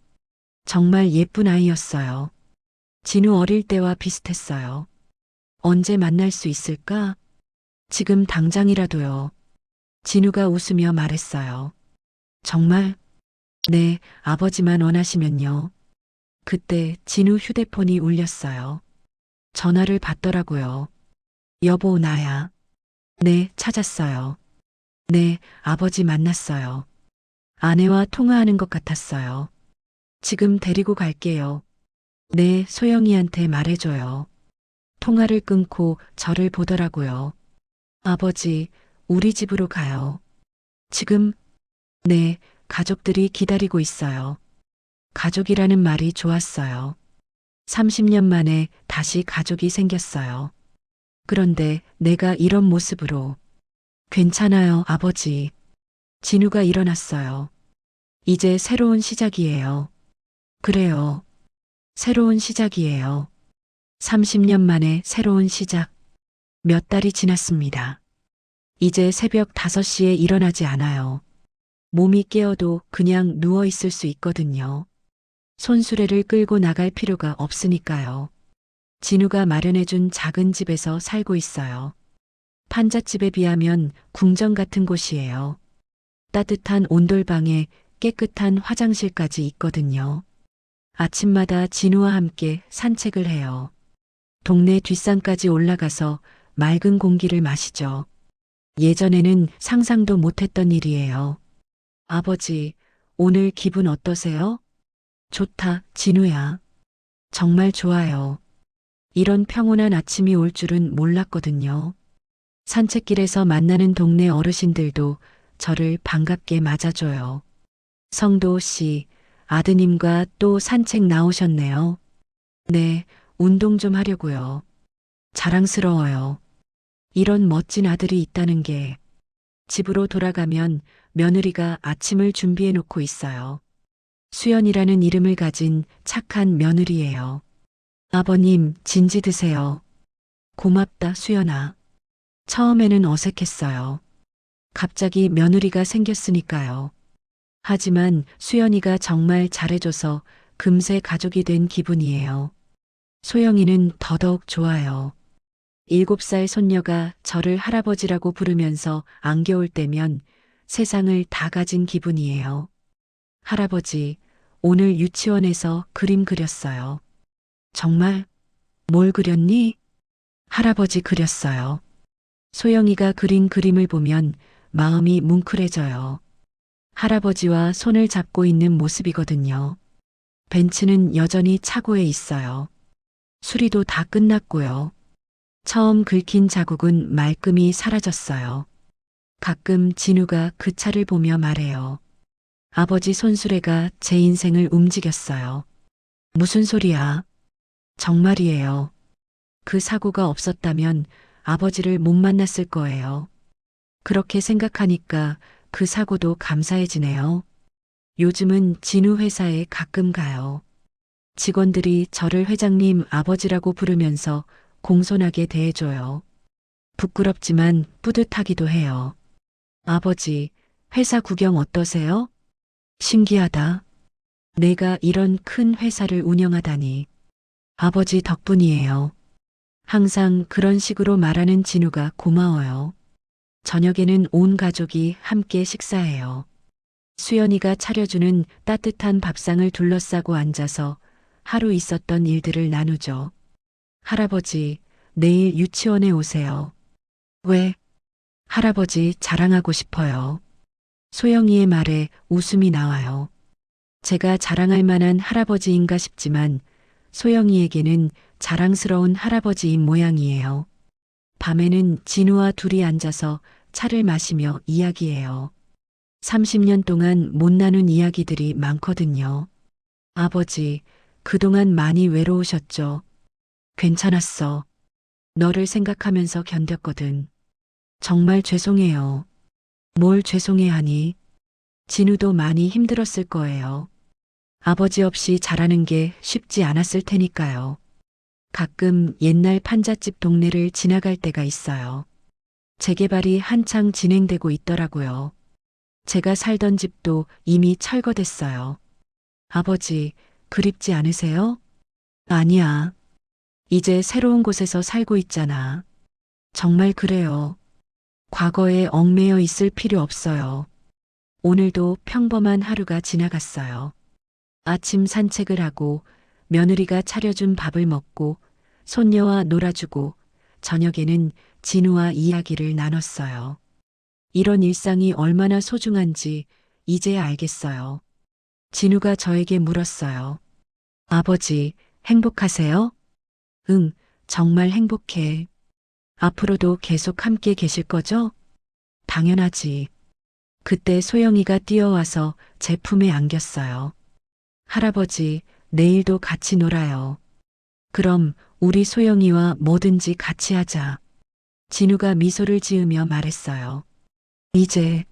정말 예쁜 아이였어요. 진우 어릴 때와 비슷했어요. 언제 만날 수 있을까? 지금 당장이라도요. 진우가 웃으며 말했어요. 정말? 네, 아버지만 원하시면요. 그때 진우 휴대폰이 울렸어요. 전화를 받더라고요. 여보, 나야. 네, 찾았어요. 네, 아버지 만났어요. 아내와 통화하는 것 같았어요. 지금 데리고 갈게요. 네, 소영이한테 말해줘요. 통화를 끊고 저를 보더라고요. 아버지, 우리 집으로 가요. 지금? 네, 가족들이 기다리고 있어요. 가족이라는 말이 좋았어요. 30년 만에 다시 가족이 생겼어요. 그런데 내가 이런 모습으로. 괜찮아요, 아버지. 진우가 일어났어요. 이제 새로운 시작이에요. 그래요. 새로운 시작이에요. 30년 만에 새로운 시작. 몇 달이 지났습니다. 이제 새벽 5시에 일어나지 않아요. 몸이 깨어도 그냥 누워 있을 수 있거든요. 손수레를 끌고 나갈 필요가 없으니까요. 진우가 마련해준 작은 집에서 살고 있어요. 판잣집에 비하면 궁전 같은 곳이에요. 따뜻한 온돌방에 깨끗한 화장실까지 있거든요. 아침마다 진우와 함께 산책을 해요. 동네 뒷산까지 올라가서 맑은 공기를 마시죠. 예전에는 상상도 못했던 일이에요. 아버지, 오늘 기분 어떠세요? 좋다, 진우야. 정말 좋아요. 이런 평온한 아침이 올 줄은 몰랐거든요. 산책길에서 만나는 동네 어르신들도 저를 반갑게 맞아줘요. 성도 씨, 아드님과 또 산책 나오셨네요. 네, 운동 좀 하려고요. 자랑스러워요. 이런 멋진 아들이 있다는 게. 집으로 돌아가면 며느리가 아침을 준비해 놓고 있어요. 수연이라는 이름을 가진 착한 며느리예요. 아버님, 진지 드세요. 고맙다, 수연아. 처음에는 어색했어요. 갑자기 며느리가 생겼으니까요. 하지만 수연이가 정말 잘해줘서 금세 가족이 된 기분이에요. 소영이는 더더욱 좋아요. 7살 손녀가 저를 할아버지라고 부르면서 안겨올 때면 세상을 다 가진 기분이에요. 할아버지, 오늘 유치원에서 그림 그렸어요. 정말? 뭘 그렸니? 할아버지 그렸어요. 소영이가 그린 그림을 보면 마음이 뭉클해져요. 할아버지와 손을 잡고 있는 모습이거든요. 벤츠는 여전히 차고에 있어요. 수리도 다 끝났고요. 처음 긁힌 자국은 말끔히 사라졌어요. 가끔 진우가 그 차를 보며 말해요. 아버지 손수레가 제 인생을 움직였어요. 무슨 소리야? 정말이에요. 그 사고가 없었다면 아버지를 못 만났을 거예요. 그렇게 생각하니까 그 사고도 감사해지네요. 요즘은 진우 회사에 가끔 가요. 직원들이 저를 회장님 아버지라고 부르면서 공손하게 대해줘요. 부끄럽지만 뿌듯하기도 해요. 아버지, 회사 구경 어떠세요? 신기하다. 내가 이런 큰 회사를 운영하다니. 아버지 덕분이에요. 항상 그런 식으로 말하는 진우가 고마워요. 저녁에는 온 가족이 함께 식사해요. 수연이가 차려주는 따뜻한 밥상을 둘러싸고 앉아서 하루 있었던 일들을 나누죠. 할아버지, 내일 유치원에 오세요. 왜? 할아버지 자랑하고 싶어요. 소영이의 말에 웃음이 나와요. 제가 자랑할 만한 할아버지인가 싶지만 소영이에게는 자랑스러운 할아버지인 모양이에요. 밤에는 진우와 둘이 앉아서 차를 마시며 이야기해요. 30년 동안 못 나눈 이야기들이 많거든요. 아버지, 그동안 많이 외로우셨죠? 괜찮았어. 너를 생각하면서 견뎠거든. 정말 죄송해요. 뭘 죄송해 하니? 진우도 많이 힘들었을 거예요. 아버지 없이 자라는 게 쉽지 않았을 테니까요. 가끔 옛날 판잣집 동네를 지나갈 때가 있어요. 재개발이 한창 진행되고 있더라고요. 제가 살던 집도 이미 철거됐어요. 아버지, 그립지 않으세요? 아니야. 이제 새로운 곳에서 살고 있잖아. 정말 그래요. 과거에 얽매여 있을 필요 없어요. 오늘도 평범한 하루가 지나갔어요. 아침 산책을 하고 며느리가 차려준 밥을 먹고 손녀와 놀아주고 저녁에는 진우와 이야기를 나눴어요. 이런 일상이 얼마나 소중한지 이제 알겠어요. 진우가 저에게 물었어요. 아버지, 행복하세요? 응, 정말 행복해. 앞으로도 계속 함께 계실 거죠? 당연하지. 그때 소영이가 뛰어와서 제 품에 안겼어요. 할아버지, 내일도 같이 놀아요. 그럼 우리 소영이와 뭐든지 같이 하자. 진우가 미소를 지으며 말했어요. 이제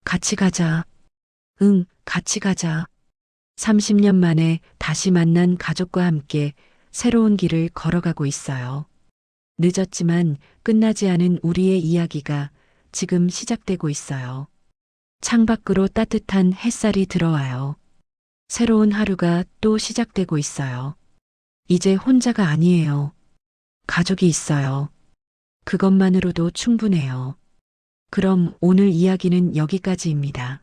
같이 가자. 응, 같이 가자. 30년 만에 다시 만난 가족과 함께 새로운 길을 걸어가고 있어요. 늦었지만 끝나지 않은 우리의 이야기가 지금 시작되고 있어요. 창밖으로 따뜻한 햇살이 들어와요. 새로운 하루가 또 시작되고 있어요. 이제 혼자가 아니에요. 가족이 있어요. 그것만으로도 충분해요. 그럼 오늘 이야기는 여기까지입니다.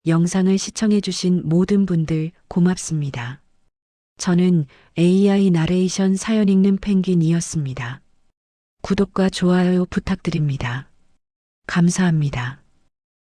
영상을 시청해주신 모든 분들 고맙습니다. 저는 AI 나레이션 사연 읽는 펭귄이었습니다. 구독과 좋아요 부탁드립니다. 감사합니다.